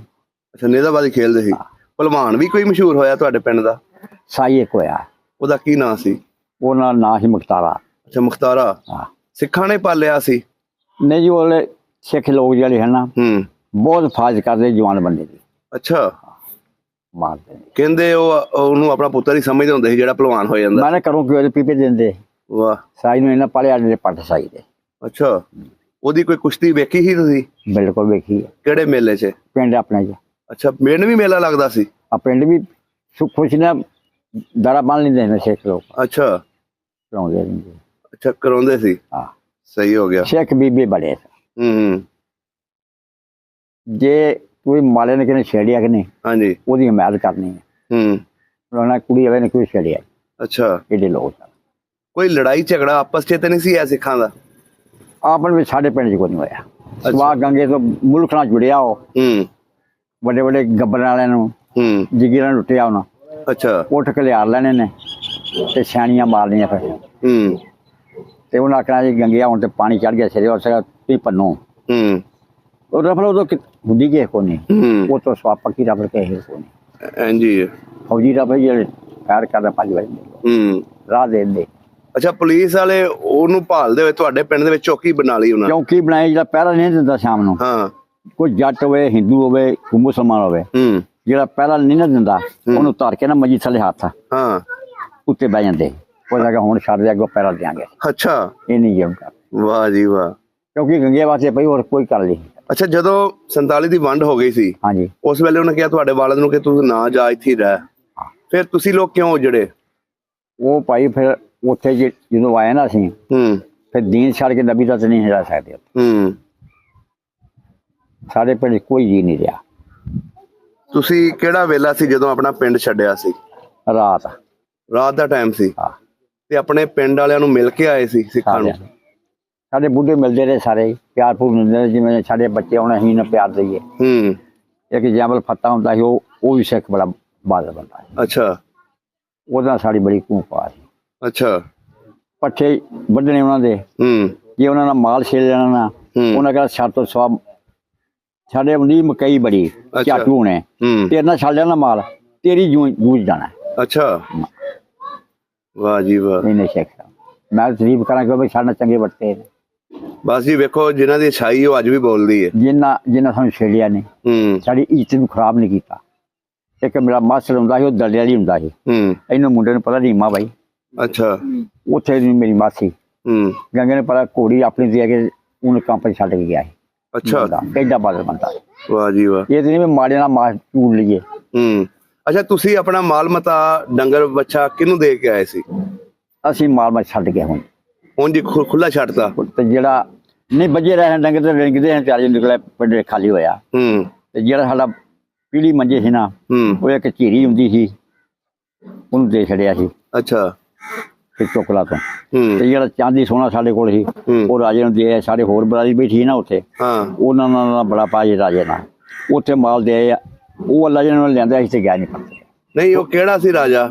ਅੱਛਾ, ਨੇਜ਼ਾਬਾਜ਼ੀ ਖੇਲਦੇ ਸੀ। ਭਲਵਾਨ ਵੀ ਕੋਈ ਮਸ਼ਹੂਰ ਹੋਇਆ ਤੁਹਾਡੇ ਪਿੰਡ ਦਾ? ਸਾਈ ਇੱਕ ਹੋਇਆ, ਉਹਦਾ ਕੀ ਨਾਂ ਸੀ? ਉਹਨਾਂ ਦਾ ਨਾਂ ਸੀ ਮੁਖਤਾਰਾ। ਅੱਛਾ, ਮੁਖਤਾਰਾ। ਸਿੱਖਾਂ ਨੇ ਪਾਲਿਆ ਸੀ? ਨਹੀਂ ਜੀ, ਉਹਲੇ ਸਿੱਖ ਲੋਕ ਜਿਹੜੇ ਹਨ ਨਾ, ਬਹੁਤ ਫਾਜ ਕਰਦੇ ਜਵਾਨ ਬੰਦੇ ਦੀ। ਅੱਛਾ, ਮਾਰਦੇ ਕਹਿੰਦੇ ਉਹਨੂੰ ਆਪਣਾ ਪੁੱਤਰ ਹੀ ਸਮਝਦੇ ਹੁੰਦੇ ਸੀ ਜਿਹੜਾ ਭਲਵਾਨ ਹੋ ਜਾਂਦਾ। ਮੈਂ ਕਰੂੰ ਕਿ ਉਹਦੇ ਪੀਪੇ ਦਿੰਦੇ। ਵਾਹ। ਸਾਈ ਨੂੰ ਇਹਨਾਂ ਪੜਿਆ ਜਿਹੜੇ ਪੱਟ ਸਾਈ ਦੇ। ਅੱਛਾ, ਉਹਦੀ ਕੋਈ ਕੁਸ਼ਤੀ ਵੇਖੀ ਸੀ ਤੁਸੀਂ? ਬਿਲਕੁਲ ਵੇਖੀ ਹੈ। ਕਿਹੜੇ ਮੇਲੇ 'ਚ? ਪਿੰਡ ਆਪਣੇ 'ਚ। ਅੱਛਾ, ਪਿੰਡ ਵੀ ਮੇਲਾ ਲੱਗਦਾ ਸੀ? ਆ ਪਿੰਡ ਵੀ ਖੁਸ਼ ਨਾ ਦਾਰਾ ਬੰਨ ਲੈਂਦੇ ਨੇ ਸਿੱਖ ਲੋਕ। ਅੱਛਾ, ਕਰਾਉਂਦੇ ਰਹਿੰਦੇ। ਅੱਛਾ, ਕਰਾਉਂਦੇ ਸੀ। ਹਾਂ, ਸਹੀ ਹੋ ਗਿਆ। ਸਿੱਖ ਬੀਬੀ ਬੜੇ। ਜੇ ਕੋਈ ਮਾਲੇ ਨੇ ਕਿਨੇ ਛੇੜਿਆ ਕਿ ਨਹੀਂ, ਹਾਂਜੀ, ਉਹਦੀ ਹਮਾਇਤ ਕਰਨੀ ਹੈ। ਉਹਨਾਂ ਕੁੜੀ ਆਵੇ ਨੇ ਕੋਈ ਛੇੜਿਆ। ਅੱਛਾ, ਇਹਦੇ ਲੋਕ ਕੋਈ ਲੜਾਈ ਝਗੜਾ ਆਪਸ 'ਚ ਤੇ ਨਹੀਂ ਸੀ ਸਿੱਖਾਂ ਦਾ? ਆਪਣ ਵਿੱਚ ਸਾਡੇ ਪਿੰਡ 'ਚ ਕੋਈ ਨਹੀਂ ਹੋਇਆ। ਸਵਾ ਗੰਗੇ ਤੋਂ ਮੁਲਕ ਨਾਲ ਜੁੜਿਆ ਉਹ, ਵੱਡੇ ਵੱਡੇ ਗੱਬਰਾਂ ਵਾਲਿਆਂ ਨੂੰ, ਜਗੀਰਾਂ ਨੂੰ ਲੁੱਟਿਆ ਉਹਨਾਂ। ਅੱਛਾ, ਉੱਠ ਕੇ ਲਿਆਰ ਲੈਣੇ ਨੇ ਤੇ ਸਿਆਣੀਆਂ ਮਾਰਨੀਆਂ ਫਿਰ। ਤੇ ਉਹਨਾਂ ਆਖਣਾ ਜੀ ਗੰਗਿਆ ਹੁਣ ਤੇ ਪਾਣੀ ਚੜ ਗਿਆ ਸਿਰੇ, ਉਸ ਤੁਸੀਂ ਭੰਨੋ। ਉਹ ਰਫਲ ਉਦੋਂ ਹੁੰਦੀ ਕਿਸੇ ਕੋ ਨਹੀਂ, ਉਹ ਤੋਂ ਸਵਾ ਪੱਕੀ ਰਫਲ ਕਿਸੇ ਕੋ ਨਹੀਂ। ਹਾਂਜੀ, ਫੌਜੀ ਰਫਲ ਜਿਹੜੇ ਫੈਰ ਕਰਦਾ 5 ਵਜੇ ਰਾਹ ਦੇ ਦਿੰਦੇ। ਅੱਛਾ, ਪੁਲਿਸ ਵਾਲੇ ਉਹਨੂੰ ਭਾਲਦੇ ਹੋਏ ਤੁਹਾਡੇ ਪਿੰਡ ਦੇ ਵਿੱਚ ਚੌਕੀ ਬਣਾ ਲਈ ਉਹਨਾਂ? ਚੌਕੀ ਬਣਾਈ, ਜਿਹੜਾ ਪਹਿਰਾ ਨਹੀਂ ਦਿੰਦਾ ਸ਼ਾਮ ਨੂੰ। ਹਾਂ, ਕੋਈ ਜੱਟ ਹੋਵੇ, ਹਿੰਦੂ ਹੋਵੇ, ਕੋਈ ਮੁਸਲਮਾਨ ਹੋਵੇ, ਜਿਹੜਾ ਪਹਿਰਾ ਨਹੀਂ ਨਾ ਦਿੰਦਾ, ਉਹਨੂੰ ਧਰ ਕੇ ਨਾ ਮੰਜੀ ਥੱਲੇ ਹੱਥ ਉੱਤੇ ਬਹਿ ਜਾਂਦੇ। ਉਹ ਜਗ੍ਹਾ ਹੁਣ ਛੱਡ ਦੇ, ਅੱਗੋਂ ਪਹਿਰਾ ਦਿਆਂਗੇ। ਅੱਛਾ, ਇਹ ਨਹੀਂ ਜਿਉਂ ਕਰ। ਵਾਹ ਜੀ ਵਾਹ। ਕਿਉਂਕਿ ਗੰਗੇ ਵਾਸਤੇ ਪਈ, ਹੋਰ ਕੋਈ ਕਰ ਲਈ। ਅੱਛਾ, ਜਦੋਂ 47 ਦੀ ਵੰਡ ਹੋ ਗਈ ਸੀ, ਹਾਂਜੀ, ਉਸ ਵੇਲੇ ਉਹਨੇ ਕਿਹਾ ਤੁਹਾਡੇ ਵਾਲਦ ਨੂੰ ਕਿ ਤੂੰ ਨਾ ਜਾ, ਇੱਥੇ ਰਹਿ। ਫਿਰ ਤੁਸੀਂ ਲੋਕ ਕਿਉਂ ਉਜੜੇ? ਉਹ ਭਾਈ ਫਿਰ ਉੱਥੇ ਜਦੋਂ ਆਏ ਨਾ ਅਸੀਂ, ਫਿਰ ਦੀਨ ਛੱਡ ਕੇ ਨਬੀ ਦਾ ਤਾਂ ਨਹੀਂ ਰਹਿ ਸਕਦੇ। ਸਾਡੇ ਪਿੰਡ ਕੋਈ ਜੀ ਨਹੀਂ ਰਿਹਾ। ਤੁਸੀਂ ਕਿਹੜਾ ਵੇਲਾ ਸੀ ਜਦੋਂ ਆਪਣਾ ਪਿੰਡ ਛੱਡਿਆ ਸੀ? ਰਾਤ ਦਾ ਟਾਈਮ ਸੀ। ਤੇ ਆਪਣੇ ਪਿੰਡ ਵਾਲਿਆਂ ਨੂੰ ਮਿਲ ਕੇ ਆਏ ਸੀ ਸਿੱਖਾਂ ਨੂੰ? ਸਾਡੇ ਬੁੱਢੇ ਮਿਲਦੇ ਰਹੇ, ਸਾਰੇ ਪਿਆਰ ਪੂਰ ਮਿਲਦੇ ਰਹੇ, ਜਿਵੇਂ ਸਾਡੇ ਬੱਚੇ ਆਉਣੇ ਅਸੀਂ ਨਾ ਪਿਆਰ ਦਈਏ। ਇੱਕ ਜੈਮਲ ਫੱਤਾ ਹੁੰਦਾ ਸੀ, ਉਹ ਵੀ ਸਿੱਖ ਬੜਾ ਬਹਾਦਰ ਬੰਦਾ। ਅੱਛਾ, ਉਹਦਾ ਸਾਡੀ ਬੜੀ ਕੂਪਾ ਸੀ। ਅੱਛਾ, ਪੱਠੇ ਵੱਢਣੇ ਉਹਨਾਂ ਦੇ, ਜੇ ਉਹਨਾਂ ਨਾਲ ਮਾਲ ਛੇੜ ਲੈਣਾ ਨਾ, ਉਹਨਾਂ ਕਹਿੰਦਾ ਛੱਡ ਤੋਂ ਸਵਾ ਸਾਡੇ ਹੁੰਦੀ ਮਕਈ ਬੜੀ ਝਾਟੂ ਹੋਣੇ, ਤੇਰੇ ਨਾਲ ਛੱਡ ਲੈਣਾ ਮਾਲ, ਤੇਰੀ ਜੂਝ ਜਾਣਾ। ਅੱਛਾ, ਵਾਹ ਜੀ ਵਾਹ। ਨਹੀਂ ਸਿੱਖ ਮੈਂ ਤਾਰੀਫ ਕਰਾਂ ਕਿ ਸਾਡੇ ਨਾਲ ਚੰਗੇ ਵਰਤੇ। ਬਸ ਜੀ ਵੇਖੋ, ਜਿਨ੍ਹਾਂ ਦੀ ਅੱਛਾਈ ਉਹ ਅੱਜ ਵੀ ਬੋਲਦੀ ਹੈ। ਜਿਨ੍ਹਾਂ ਸਾਨੂੰ ਛੇੜਿਆ ਨੇ, ਸਾਡੀ ਇੱਜ਼ਤ ਨੂੰ ਖਰਾਬ ਨਹੀਂ ਕੀਤਾ। ਇੱਕ ਮੇਰਾ ਮਾਸਟਰ ਹੁੰਦਾ ਸੀ, ਉਹ ਦਰਦੇ ਵਾਲੀ ਹੁੰਦਾ ਸੀ। ਇਹਨੂੰ ਮੁੰਡੇ ਨੂੰ ਪਤਾ ਰੀਮਾ ਬਾਈ। ਅੱਛਾ, ਉੱਥੇ ਮੇਰੀ ਮਾਸੀ ਗੰਗੇ ਨੇ ਪਤਾ ਘੋੜੀ ਆਪਣੀ ਦੇ ਕੇ ਉਹਨੂੰ ਕੰਪ ਛੱਡ ਕੇ ਗਿਆ ਸੀ। ਅੱਛਾ, ਕਿੱਡਾ ਬਾਦਲ ਬੰਦਾ। ਵਾਹ ਜੀ ਵਾਹ। ਇਹ ਤੇ ਨਹੀਂ ਮਾੜੇ ਨਾਲ ਮਾਸ ਚੂੜ ਲਈਏ। ਅੱਛਾ, ਤੁਸੀਂ ਆਪਣਾ ਮਾਲ ਮਤਾ ਡੰਗਰ ਬੱਚਾ ਕਿਹਨੂੰ ਦੇ ਕੇ ਆਏ ਸੀ? ਅਸੀਂ ਮਾਲ ਮਤ ਛੱਡ ਕੇ ਹੁਣ ਜੀ ਖੁੱਲਾ ਛੱਡਤਾ। ਤੇ ਜਿਹੜਾ ਨਹੀਂ ਵੱਜੇ ਰਹੇ ਡੰਗਰ ਤੇ ਰਿੰਗਦੇ ਨੇ, ਚਾਰ ਨਿਕਲੇ ਪਿੰਡ ਖਾਲੀ ਹੋਇਆ। ਤੇ ਜਿਹੜਾ ਸਾਡਾ ਪੀੜੀ ਮੰਜੇ ਸੀ ਨਾ, ਉਹ ਇੱਕ ਝੀਰੀ ਹੁੰਦੀ ਸੀ, ਉਹਨੂੰ ਦੇ ਛੜਿਆ ਸੀ ਅੱਛਾ ਤੇ ਚੋਕਲਾ ਤੋਂ। ਹੂੰ ਤੇ ਜਿਹੜਾ ਚਾਂਦੀ ਸੋਨਾ ਸਾਡੇ ਕੋਲ ਸੀ ਉਹ ਰਾਜੇ ਨੂੰ ਦੇ ਆਏ। ਸਾਡੇ ਹੋਰ ਬਰਾਦਰੀ ਬੈਠੀ ਸੀ ਨਾ ਉੱਥੇ, ਹਾਂ ਉਹਨਾਂ ਨਾਲ ਬੜਾ ਪਾਜੀ ਰਾਜੇ ਨਾਲ ਉੱਥੇ ਮਾਲ ਦੇ ਆਏ ਆ। ਉਹ ਅੱਲਾ ਜਿਹਨਾਂ ਨੂੰ ਲਿਆਂਦਾ ਸੀ ਤੇ ਗਿਆ ਨਹੀਂ ਪਤਾ। ਨਹੀਂ ਉਹ ਕਿਹੜਾ ਸੀ ਰਾਜਾ?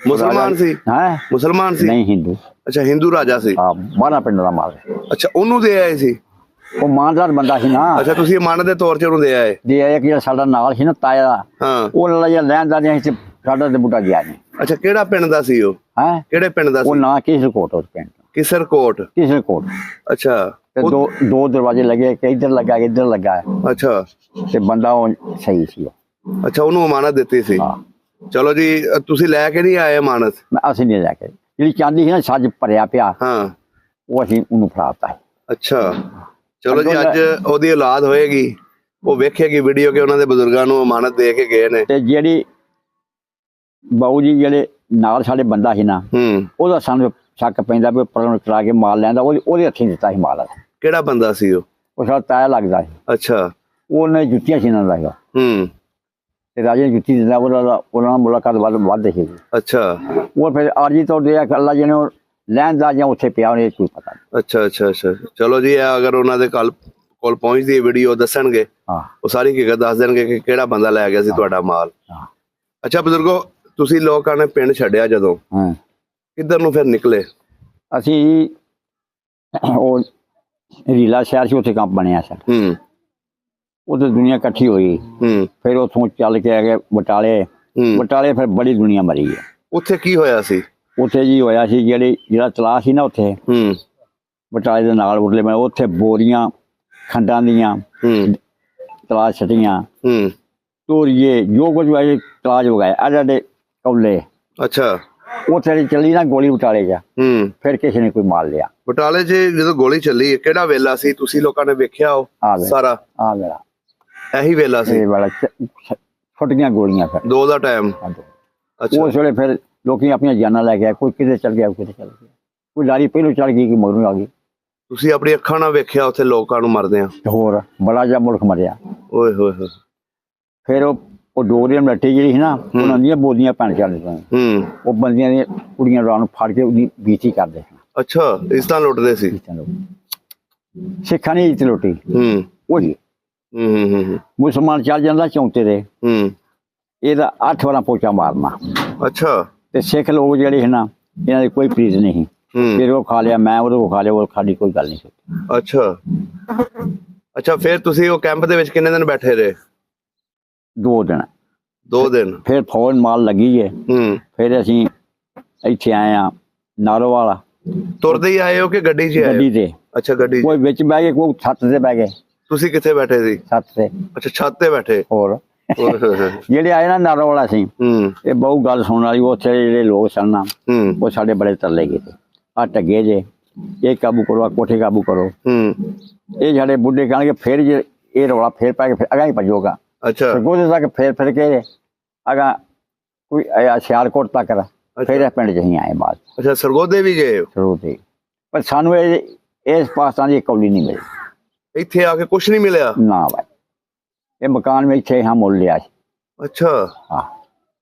ਮੁਸਲਮਾਨ ਸੀ? ਹੈ ਮੁਸਲਮਾਨ ਸੀ? ਨਹੀਂ, ਹਿੰਦੂ। ਅੱਛਾ ਹਿੰਦੂ ਰਾਜਾ ਸੀ। ਹਾਂ, 12 ਪਿੰਡ ਦਾ ਮਾਲ। ਅੱਛਾ ਉਹਨੂੰ ਦੇ ਆਏ ਸੀ? ਉਹ ਇਮਾਨਦਾਰ ਬੰਦਾ ਸੀ ਨਾ। ਅੱਛਾ ਤੁਸੀਂ ਇਮਾਨਤ ਦੇ ਤੌਰ 'ਤੇ ਉਹਨੂੰ ਦੇ ਆਏ? ਦੇ ਆਇਆ ਕਿ ਜਿਹੜਾ ਸਾਡਾ ਨਾਲ ਸੀ ਨਾ ਤਾਇਆ ਦਾ, ਹਾਂ ਉਹ ਅੱਲਾ ਜਿਹਾ ਲੈਂਦਾ ਨਹੀਂ ਸੀ, ਸਾਡਾ ਤੇ ਬੂਟਾ ਗਿਆ ਨਹੀਂ। ਅੱਛਾ ਕਿਹੜਾ ਪਿੰਡ ਦਾ ਸੀ ਉਹ? ਹੈ ਕਿਹੜੇ ਪਿੰਡ ਦਾ ਉਹ ਸੀ? ਨਾਂ ਕਿਸਰ ਕੋਟ, ਉਸ ਪਿੰਡ ਕਿਸਰਕੋਟ। ਕਿਸਰ ਕੋਟ। ਅੱਛਾ ਤੇ ਦੋ ਦਰਵਾਜ਼ੇ ਲੱਗੇ, ਕਿ ਇੱਧਰ ਲੱਗਾ ਕਿ ਇੱਧਰ ਲੱਗਾ। ਅੱਛਾ ਤੇ ਬੰਦਾ ਉਹ ਸਹੀ ਸੀ ਉਹ। ਅੱਛਾ ਉਹਨੂੰ ਇਮਾਨਤ ਦਿੱਤੀ ਸੀ। ਹਾਂ, ਚਲੋ ਜੀ ਤੁਸੀਂ ਲੈ ਕੇ ਨਹੀਂ ਆਏ ਇਮਾਨਤ? ਅਸੀਂ ਨਹੀਂ ਲੈ ਕੇ। ਜਿਹੜੀ ਚਾਂਦੀ ਸੀ ਨਾ ਸੱਜ ਭਰਿਆ ਪਿਆ, ਹਾਂ ਉਹ ਅਸੀਂ ਉਹਨੂੰ ਫੜਾਤਾ। ਅੱਛਾ ਚਲੋ ਜੀ ਅੱਜ ਉਹਦੀ ਔਲਾਦ ਹੋਏਗੀ, ਉਹ ਵੇਖੇਗੀ ਵੀਡੀਓ ਕਿ ਉਹਨਾਂ ਦੇ ਬਜ਼ੁਰਗਾਂ ਨੂੰ ਇਮਾਨਤ ਦੇ ਕੇ ਗਏ ਨੇ। ਤੇ ਜਿਹੜੀ ਬਾਊ ਜੀ ਜਿਹੜੇ ਨਾਲ ਸਾਡੇ ਬੰਦਾ ਸੀ ਨਾ, ਉਹਦਾ ਸਾਨੂੰ ਸ਼ੱਕ ਪੈਂਦਾ ਵੀ ਪਰਣ ਕਰਾ ਕੇ ਮਾਲ ਲੈਂਦਾ। ਉਹਦੇ ਹੱਥੀਂ ਦਿੱਤਾ ਸੀ ਮਾਲ। ਕਿਹੜਾ ਬੰਦਾ ਸੀ ਉਹ? ਉਹ ਸਾਡਾ ਤਾਇਆ ਲੱਗਦਾ ਸੀ। ਅੱਛਾ ਉਹਨੇ ਜੁੱਤੀਆਂ ਸੀ ਨਾਲ ਦਾ ਤੇ ਰਾਜੇ ਨੇ ਜੁੱਤੀ ਦਿੰਦਾ। ਉਹਨਾਂ ਨਾਲ ਮੁਲਾਕਾਤ ਵੱਧ ਸੀ। ਅੱਛਾ ਉਹ ਫਿਰ ਆਰਜੀ ਤੌਰ ਤੇ ਅੱਲਾ ਜੀ ਨੇ ਲੈਣ ਦਾ ਜਾਂ ਉੱਥੇ ਪਿਆ ਉਹਨੇ ਕੋਈ ਪਤਾ ਨਹੀਂ। ਅੱਛਾ ਅੱਛਾ ਅੱਛਾ ਚਲੋ ਜੀ ਅਗਰ ਉਹਨਾਂ ਦੇ ਕੋਲ ਪਹੁੰਚਦੀ ਹੈ ਵੀਡੀਓ ਦੱਸਣਗੇ, ਹਾਂ ਉਹ ਸਾਰੀ ਹਕੀਕਤ ਦੱਸ ਦੇਣਗੇ ਕਿ ਕਿਹੜਾ ਬੰਦਾ ਲੈ ਗਿਆ ਸੀ ਤੁਹਾਡਾ ਮਾਲ। ਹਾਂ। ਅੱਛਾ ਬਜ਼ੁਰਗੋ ਤੁਸੀਂ ਲੋਕਾਂ ਨੇ ਪਿੰਡ ਛੱਡਿਆ ਜਦੋਂ, ਹਾਂ ਕਿੱਧਰ ਨੂੰ ਫਿਰ ਨਿਕਲੇ? ਅਸੀਂ ਉਹ ਰੀਲਾ ਸ਼ਹਿਰ ਸੀ, ਉੱਥੇ ਕੰਮ ਬਣਿਆ ਸਰ। ਉੱਥੇ ਦੁਨੀਆ ਇਕੱਠੀ ਹੋਈ। ਫਿਰ ਉੱਥੋਂ ਚੱਲ ਕੇ ਆ ਗਏ ਬਟਾਲੇ। ਬਟਾਲੇ ਫਿਰ ਬੜੀ ਦੁਨੀਆ ਮਰੀ ਹੈ। ਉੱਥੇ ਕੀ ਹੋਇਆ ਸੀ? ਉੱਥੇ ਜੀ ਹੋਇਆ ਸੀ ਜਿਹੜਾ ਤਲਾਅ ਸੀ ਨਾ ਉੱਥੇ ਬਟਾਲੇ ਦੇ ਨਾਲ ਉਰਲੇ ਮੈਂ ਉੱਥੇ ਬੋਰੀਆਂ ਖੰਡਾਂ ਦੀਆਂ ਤਲਾਅ ਛਟੀਆਂ, ਤੋਰੀਏ ਜੋ ਕੁਝ ਹੋਇਆ ਤਲਾਜ ਵਗਾਏ ਆਡੇ ਕੌਲੇ। ਅੱਛਾ ਉੱਥੇ ਚੱਲੀ ਨਾ ਗੋਲੀ ਬਟਾਲੇ ਜਾ, ਫਿਰ ਕਿਸੇ ਨੇ ਕੋਈ ਮਾਰ ਲਿਆ। ਬਟਾਲੇ 'ਚ ਜਦੋਂ ਗੋਲੀ ਚੱਲੀ ਕਿਹੜਾ ਵੇਲਾ ਸੀ? ਤੁਸੀਂ ਲੋਕਾਂ ਨੇ ਵੇਖਿਆ ਉਹ ਸਾਰਾ? ਆ ਮੇਰਾ ਇਹੀ ਵੇਲਾ ਸੀ? ਇਹ ਵਾਲਾ ਫੁੱਟੀਆਂ ਗੋਲੀਆਂ ਫਿਰ 2 ਦਾ ਟਾਈਮ। ਅੱਛਾ ਉਸ ਵੇਲੇ ਫਿਰ ਲੋਕੀ ਆਪਣੀਆਂ ਜਾਨਾਂ ਲੈ ਗਿਆ। ਕੋਈ ਕਿਤੇ ਚੱਲ ਗਿਆ, ਕਿਤੇ ਚੱਲ ਗਿਆ। ਕੋਈ ਲਾਰੀ ਪਹਿਲੋਂ ਚੜ ਗਈ, ਕਿ ਮਗਰੋਂ ਆ ਗਈ। ਤੁਸੀਂ ਆਪਣੀ ਅੱਖਾਂ ਨਾਲ ਵੇਖਿਆ ਉੱਥੇ ਲੋਕਾਂ ਨੂੰ ਮਰਦਿਆਂ? ਹੋਰ ਬੜਾ ਜਿਹਾ ਮੁਲਕ ਮਰਿਆ। ਓਏ ਹੋਏ ਹੋਏ। ਫਿਰ ਉਹ ਡੋਗਰੇ ਮੱਟੀ ਜਿਹੜੀ ਸੀ ਨਾ, ਉਹਨਾਂ ਦੀਆਂ ਬੋਦੀਆਂ ਪੈਣ ਚੱਲਦੀਆਂ। ਉਹ ਬੰਦੀਆਂ ਦੀਆਂ ਕੁੜੀਆਂ ਰਾਤ ਨੂੰ ਫੜ ਕੇ ਉਹਦੀ ਬੀਤੀ ਕਰਦੇ ਸਨ। ਅੱਛਾ ਇਸ ਤਰ੍ਹਾਂ ਲੁੱਟਦੇ ਸੀ? ਸਿੱਖਾਂ ਨੇ ਇੱਜ਼ਤ ਲੁੱਟੀ। ਉਹੀ ਮੁਸਲਮਾਨ ਚੱਲ ਜਾਂਦਾ ਚੌਂਤੇ ਦੇ, ਇਹਦਾ 8 ਵਾਰਾਂ ਪੋਚਾ ਮਾਰਨਾ। ਅੱਛਾ ਤੇ ਸਿੱਖ ਲੋਕ ਜਿਹੜੇ ਸੀ ਨਾ, ਇਹਨਾਂ ਦੀ ਕੋਈ ਪ੍ਰੀਤ ਨਹੀਂ। ਫਿਰ ਉਹ ਖਾ ਲਿਆ, ਮੈਂ ਉਹਦੇ ਕੋਲ ਖਾ ਲਿਆ, ਉਹ ਸਾਡੀ ਕੋਈ ਗੱਲ ਨਹੀਂ। ਅੱਛਾ ਅੱਛਾ ਫਿਰ ਤੁਸੀਂ ਉਹ ਕੈਂਪ ਦੇ ਵਿੱਚ ਕਿੰਨੇ ਦਿਨ ਬੈਠੇ ਰਹੇ? 2 ਦਿਨ। 2 ਦਿਨ? ਫਿਰ ਫੌਜ ਮਾਲ ਲੱਗੀ ਹੈ। ਫਿਰ ਅਸੀਂ ਇੱਥੇ ਆਏ ਆ ਨਾਰੋਵਾਲਾ। ਤੁਰਦੇ ਹੀ ਆਏ ਹੋ ਕਿ ਗੱਡੀ 'ਚ ਆਏ? ਗੱਡੀ ਤੇ। ਅੱਛਾ ਗੱਡੀ 'ਚ। ਕੋਈ ਵਿੱਚ ਬਹਿ ਗਏ, ਕੋਈ ਛੱਤ ਤੇ ਬਹਿ ਗਏ। ਤੁਸੀਂ ਕਿੱਥੇ ਬੈਠੇ ਸੀ? ਛੱਤ ਤੇ। ਅੱਛਾ ਛੱਤ ਤੇ ਬੈਠੇ। ਹੋਰ ਜਿਹੜੇ ਆਏ ਨਾ ਨਾਰੋਵਾਲਾ ਸੀ, ਇਹ ਬਹੁ ਗੱਲ ਸੁਣਨ ਵਾਲੀ। ਉੱਥੇ ਜਿਹੜੇ ਲੋਕ ਸਨ ਨਾ, ਉਹ ਸਾਡੇ ਬੜੇ ਤਰਲੇ ਕੀਤੇ। ਆ ਟੱਗੇ ਜੇ, ਇਹ ਕਾਬੂ ਕਰੋ, ਕੋਠੇ ਕਾਬੂ ਕਰੋ। ਇਹ ਸਾਡੇ ਬੁੱਢੇ ਕਹਿਣਗੇ ਫਿਰ ਜੇ ਇਹ ਰੌਲਾ ਫੇਰ ਪੈ ਕੇ ਫਿਰ ਅਗਾਂ ਹੀ ਭੱਜੋਗਾ। ਅੱਛਾ ਗੋਦੇ ਤੱਕ ਫਿਰ ਕੇ ਅਗਾਂ ਕੋਈ ਸਿਆਲਕੋਟ ਤੱਕ ਦਾ। ਫਿਰ ਇਹ ਪਿੰਡ 'ਚ ਅਸੀਂ ਆਏ ਬਾਅਦ। ਅੱਛਾ ਸਰਗੋਦੇ ਵੀ ਗਏ ਹੋ? ਸਰਗੋਦੇ। ਪਰ ਸਾਨੂੰ ਇਸ ਪਾਕਿਸਤਾਨ ਦੀ ਕੌਲੀ ਨਹੀਂ ਮਿਲੀ। ਇੱਥੇ ਆ ਕੇ ਕੁਛ ਨਹੀਂ ਮਿਲਿਆ? ਨਾ ਭਾਈ, ਇਹ ਮਕਾਨ ਵਿੱਚ ਇੱਥੇ ਹਾਂ ਮੁੱਲ ਲਿਆ ਸੀ। ਅੱਛਾ ਹਾਂ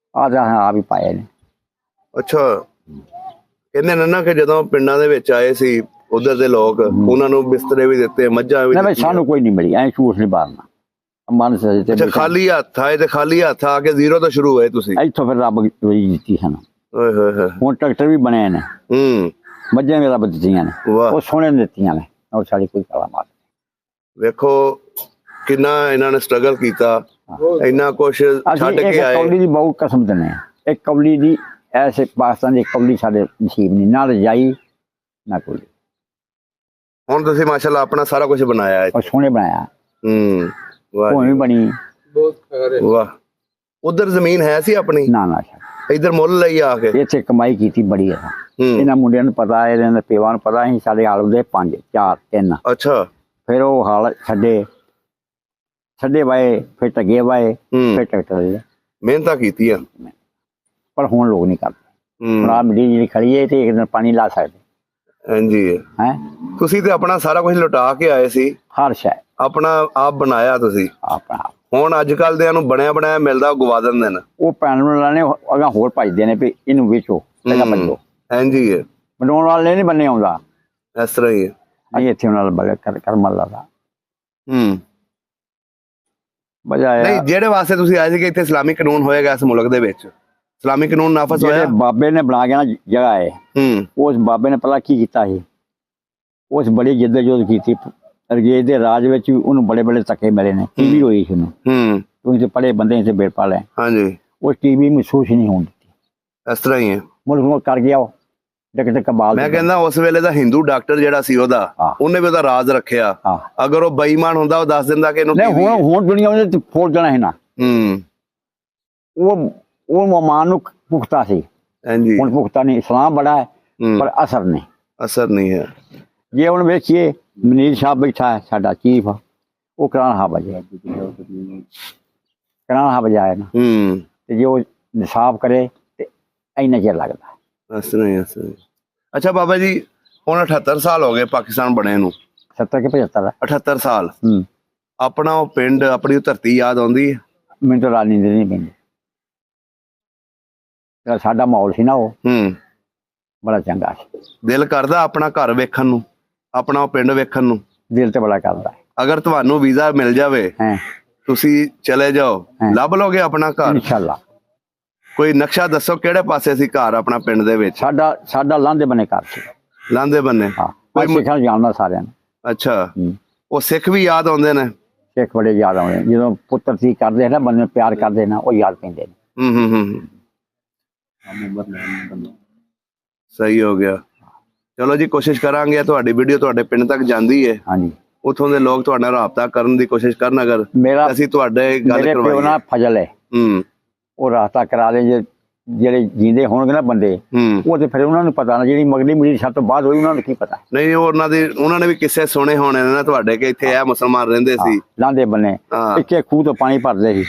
ਆ ਵੀ ਪਾਏ ਨੇ। ਅੱਛਾ ਕਹਿੰਦੇ ਨੇ ਨਾ ਕਿ ਜਦੋਂ ਪਿੰਡਾਂ ਦੇ ਵਿੱਚ ਆਏ ਸੀ ਉਧਰ ਦੇ ਲੋਕ, ਉਹਨਾਂ ਨੂੰ ਬਿਸਤਰੇ ਵੀ ਦਿੱਤੇ, ਮੱਝਾਂ ਵੀ ਦਿੱਤੀਆਂ। ਸਾਨੂੰ ਕੋਈ ਨਹੀਂ ਮਿਲੀ। ਐ ਝੂਠ ਨਹੀਂ ਮਾਰਨਾ। ਮਨ ਅੱਛਾ ਖਾਲੀ ਹੱਥ ਆਏ ਤੇ ਖਾਲੀ ਹੱਥ ਆ ਕੇ ਜ਼ੀਰੋ ਤੋਂ ਸ਼ੁਰੂ ਹੋਏ ਤੁਸੀਂ? ਇੱਥੋਂ ਫਿਰ ਰੱਬ ਦਿੱਤੀ ਸਾਨੂੰ। ਓਏ ਹੋਏ ਹੋਏ। ਹੁਣ ਟਰੈਕਟਰ ਵੀ ਬਣੇ ਨੇ, ਮੱਝਾਂ ਵੀ ਰੱਬ ਦਿੱਤੀਆਂ ਨੇ, ਉਹ ਸੋਹਣੇ ਦਿੱਤੀਆਂ ਨੇ। ਉਹ ਸਾਡੀ ਕੋਈ ਕਲਾ ਮਾਰ। ਵੇਖੋ ਕਿੰਨਾ ਇਹਨਾਂ ਨੇ ਸਟਰਗਲ ਕੀਤਾ, ਇੰਨਾ ਕੁਛ ਛੱਡ ਕੇ ਆਏ। ਕੌਲੀ ਦੀ ਬਹੁਤ ਕਸਮ ਦਿੰਦੇ ਆ। ਇੱਕ ਕੌਲੀ ਦੀ ਐਸੇ ਪਾਕਿਸਤਾਨ ਦੀ ਕੌਲੀ ਸਾਡੇ ਨਸੀਬ ਨਹੀਂ, ਨਾ ਰਜਾਈ ਨਾ ਕੌਲੀ। ਹੁਣ ਤੁਸੀਂ ਮਾਸ਼ਾਅੱਲਾ ਆਪਣਾ ਸਾਰਾ ਕੁਝ ਬਣਾਇਆ ਹੈ। ਸੋਹਣੇ ਬਣਾਇਆ। ਵਾਹ ਵੀ ਬਣੀ। ਵਾਹ। ਉਧਰ ਜ਼ਮੀਨ ਹੈ ਸੀ ਆਪਣੀ? ਨਾ ਇਧਰ ਮੁੱਲ ਲਈ ਆ ਕੇ ਇੱਥੇ ਕਮਾਈ ਕੀਤੀ ਬੜੀ ਹੈ। ਇਹਨਾਂ ਮੁੰਡਿਆਂ ਨੂੰ ਪਤਾ, ਇਹਨਾਂ ਦੇ ਪਿਓ ਨੂੰ ਪਤਾ। ਅਸੀਂ ਸਾਡੇ ਹਾਲ ਹੁੰਦੇ 5 4 3। ਅੱਛਾ ਫਿਰ ਉਹ ਹਾਲ ਛੱਡੇ ਵਾਏ, ਫਿਰ ਟੱਗੇ ਵਾਏ, ਫਿਰ ਟਰੈਕਟਰ। ਮਿਹਨਤਾਂ ਕੀਤੀਆਂ ਪਰ ਹੁਣ ਲੋਕ ਨਹੀਂ ਕਰਦੇ। ਹੁਣ ਆਹ ਮਿੱਟੀ ਜਿਹੜੀ ਖੜੀ ਹੈ ਤੇ ਇੱਕ ਦਿਨ ਪਾਣੀ ਲਾ ਸਕਦੇ। ਹਾਂਜੀ ਹੈ ਤੁਸੀਂ ਤੇ ਆਪਣਾ ਸਾਰਾ ਕੁਝ ਲੁਟਾ ਕੇ ਆਏ ਸੀ। ਹਰ ਸ਼ੈ ਆਪਣਾ ਆਪ ਬਣਾਇਆ ਤੁਸੀਂ? ਆਪਣਾ ਹੁਣ ਅੱਜ ਕੱਲ ਦਿਆਂ ਨੂੰ ਬਣਿਆ ਬਣਾਇਆ ਮਿਲਦਾ ਉਹ ਗਵਾ ਦਿੰਦੇ ਨੇ। ਉਹ ਪੈਣ ਵਾਲੇ ਅਗਾਂ ਹੋਰ ਭਜਦੇ ਨੇ ਵੀ ਇਹਨੂੰ ਵੇਚੋ ਪਹਿਲਾਂ ਭੱਜੋ। ਹਾਂਜੀ ਹੈ, ਬਣਾਉਣ ਵਾਲੇ ਨਹੀਂ ਬੰਨੇ ਆਉਂਦਾ। ਇਸ ਤਰ੍ਹਾਂ ਹੀ ਹੈ। ਅਸੀਂ ਇੱਥੇ ਉਹਨਾਂ ਨਾਲ ਬੜੇ ਕਰਮ ਦਾ ਵਜ੍ਹਾ ਨਹੀਂ, ਆ ਜਿਹੜੇ ਵਾਸਤੇ ਤੁਸੀਂ ਆਏ ਸੀ ਕਿ ਇੱਥੇ ਇਸਲਾਮੀ ਕਾਨੂੰਨ ਹੋਏਗਾ ਇਸ ਮੁਲਕ ਦੇ ਵਿੱਚ, ਇਸਲਾਮੀ ਕਾਨੂੰਨ ਨਾਫਜ਼ ਹੋਇਆ। ਜਿਹੜੇ ਬਾਬੇ ਨੇ ਬਣਾ ਕੇ ਨਾ ਜਗ੍ਹਾ ਹੈ, ਉਸ ਬਾਬੇ ਨੇ ਪਹਿਲਾਂ ਕੀ ਕੀਤਾ ਸੀ, ਉਸ ਬੜੀ ਜਿੱਦਜਹਿਦ ਕੀਤੀ। ਅੰਗਰੇਜ਼ ਦੇ ਰਾਜ ਵਿੱਚ ਵੀ ਉਹਨੂੰ ਬੜੇ ਬੜੇ ਧੱਕੇ ਮਿਲੇ ਨੇ। ਟੀਵੀ ਹੋਈ ਸੀ ਉਹਨੂੰ, ਤੁਸੀਂ ਪੜੇ ਬੰਦੇ ਇੱਥੇ ਬੇੜ ਪਾ ਲੈ। ਹਾਂਜੀ, ਉਹ ਟੀਵੀ ਮਹਿਸੂਸ ਹੀ ਨਹੀਂ ਹੋਣ ਦਿੱਤੀ। ਇਸ ਤਰ੍ਹਾਂ ਹੀ ਹੈ। ਮੁਲਕ ਨੂੰ ਕਰ ਗਿਆ ਉਹ ਡਿਕ ਬਾਲ। ਮੈਂ ਕਹਿੰਦਾ ਉਸ ਵੇਲੇ ਦਾ ਹਿੰਦੂ ਡਾਕਟਰ ਜਿਹੜਾ ਸੀ ਉਹਨੇ ਵੀ ਉਹਦਾ ਰਾਜ ਰੱਖਿਆ। ਅਗਰ ਉਹ ਬੇਈਮਾਨ ਹੁੰਦਾ ਉਹ ਦੱਸ ਦਿੰਦਾ ਕਿ ਇਹਨੂੰ ਨਹੀਂ, ਹੁਣ ਦੁਨੀਆ ਉਹਨੇ ਫੋੜ ਜਾਣਾ ਹੈ ਨਾ। ਉਹ ਮਮਾਨ ਨੂੰ ਪੁਖਤਾ ਸੀ। ਹਾਂਜੀ, ਹੁਣ ਪੁਖਤਾ ਨਹੀਂ। ਇਸਲਾਮ ਬੜਾ ਹੈ ਪਰ ਅਸਰ ਨਹੀਂ। ਅਸਰ ਨਹੀਂ ਹੈ। ਜੇ ਹੁਣ ਵੇਖੀਏ ਮਨੀਰ ਸਾਹਿਬ ਬੈਠਾ ਹੈ ਸਾਡਾ ਚੀਫ, ਉਹ ਕੁਰਾਨ ਹਾਫਿਜ਼ ਵਜਾਇਆ ਨਾ, ਤੇ ਜੇ ਉਹ ਨਿਸਾਬ ਕਰੇ ਤੇ ਇੰਨਾ ਚਿਰ ਲੱਗਦਾ। ਇਸ ਤਰ੍ਹਾਂ ਹੀ, ਇਸ ਤਰ੍ਹਾਂ ਹੀ। ਅੱਛਾ ਬਾਬਾ ਜੀ, ਹੁਣ 78 ਸਾਲ ਹੋ ਗਏ ਪਾਕਿਸਤਾਨ ਬਣੇ ਨੂੰ। 70 ਕਿ 75 78 ਸਾਲ। ਆਪਣਾ ਉਹ ਪਿੰਡ, ਆਪਣੀ ਉਹ ਧਰਤੀ ਯਾਦ ਆਉਂਦੀ ਹੈ? ਮੈਨੂੰ ਤਾਂ ਰਾਤ ਨੀਂਦ ਨਹੀਂ ਪੈਂਦੀ। ਸਾਡਾ ਮਾਹੌਲ ਸੀ ਨਾ ਉਹ ਬੜਾ ਚੰਗਾ ਸੀ। ਦਿਲ ਕਰਦਾ ਆਪਣਾ ਘਰ ਵੇਖਣ ਨੂੰ, ਆਪਣਾ ਉਹ ਪਿੰਡ ਵੇਖਣ ਨੂੰ? ਦਿਲ ਤੇ ਬੜਾ ਕਰਦਾ। ਅਗਰ ਤੁਹਾਨੂੰ ਵੀਜ਼ਾ ਮਿਲ ਜਾਵੇ, ਤੁਸੀਂ ਚਲੇ ਜਾਓ, ਲੱਭ ਲੋਗੇ ਆਪਣਾ ਘਰ? ਇਨਸ਼ਾਅੱਲਾ। ਕੋਈ ਨਕਸ਼ਾ ਦੱਸੋ ਕਿਹੜੇ ਪਾਸੇ ਸੀ ਘਰ ਆਪਣਾ ਪਿੰਡ ਦੇ ਵਿੱਚ? ਸਾਡਾ ਲਾਂਦੇ ਬਨੇ ਘਰ ਸੀ। ਲਾਂਦੇ ਬੰਨੇ? ਕੋਈ ਸਿੱਖਾਂ ਨੂੰ ਜਾਣਦਾ ਸਾਰਿਆਂ ਨੂੰ। ਅੱਛਾ, ਉਹ ਸਿੱਖ ਵੀ ਯਾਦ ਆਉਂਦੇ ਨੇ? ਸਿੱਖ ਬੜੇ ਯਾਦ ਆਉਂਦੇ ਜਦੋਂ ਪੁੱਤਰ ਸੀ ਕਰਦੇ ਨਾ, ਬੰਦੇ ਨੂੰ ਪਿਆਰ ਕਰਦੇ ਨਾ, ਉਹ ਯਾਦ ਪੈਂਦੇ ਨੇ। ਸਹੀ ਹੋ ਗਿਆ। ਚਲੋ ਜੀ, ਕੋਸ਼ਿਸ਼ ਕਰਾਂਗੇ ਤੁਹਾਡੀ ਵੀਡੀਓ ਤੁਹਾਡੇ ਪਿੰਡ ਤੱਕ ਜਾਂਦੀ ਹੈ। ਹਾਂਜੀ, ਉੱਥੋਂ ਦੇ ਲੋਕ ਤੁਹਾਡੇ ਨਾਲ ਰਾਬਤਾ ਕਰਨ ਦੀ ਕੋਸ਼ਿਸ਼ ਕਰਨ। ਅਗਰ ਅਸੀਂ ਤੁਹਾਡੇ ਗੱਲ ਕਰਵਾਈਏ ਨਾ, ਫਜ਼ਲ ਹੈ ਉਹ ਰਾਬਤਾ ਕਰਾ ਦੇ। ਜਿਹੜੇ ਜੀਂਦੇ ਹੋਣਗੇ ਨਾ ਬੰਦੇ, ਉਹ ਤੇ ਫਿਰ ਉਹਨਾਂ ਨੂੰ ਪਤਾ ਨਾ, ਜਿਹੜੀ ਮਗਲੀ ਮੀਰੀ ਸਭ ਤੋਂ ਬਾਅਦ ਹੋਈ ਉਹਨਾਂ ਨੂੰ ਕੀ ਪਤਾ। ਨਹੀਂ, ਉਹਨਾਂ ਨੇ ਵੀ ਕਿੱਸੇ ਸੁਣੇ ਹੋਣੇ ਨੇ ਨਾ ਤੁਹਾਡੇ, ਕਿ ਇੱਥੇ ਇਹ ਮੁਸਲਮਾਨ ਰਹਿੰਦੇ ਸੀ ਲਾਂਦੇ ਬੰਨੇ। ਇੱਕੇ ਖੂਹ ਤੋਂ ਪਾਣੀ ਭਰਦੇ ਸੀ।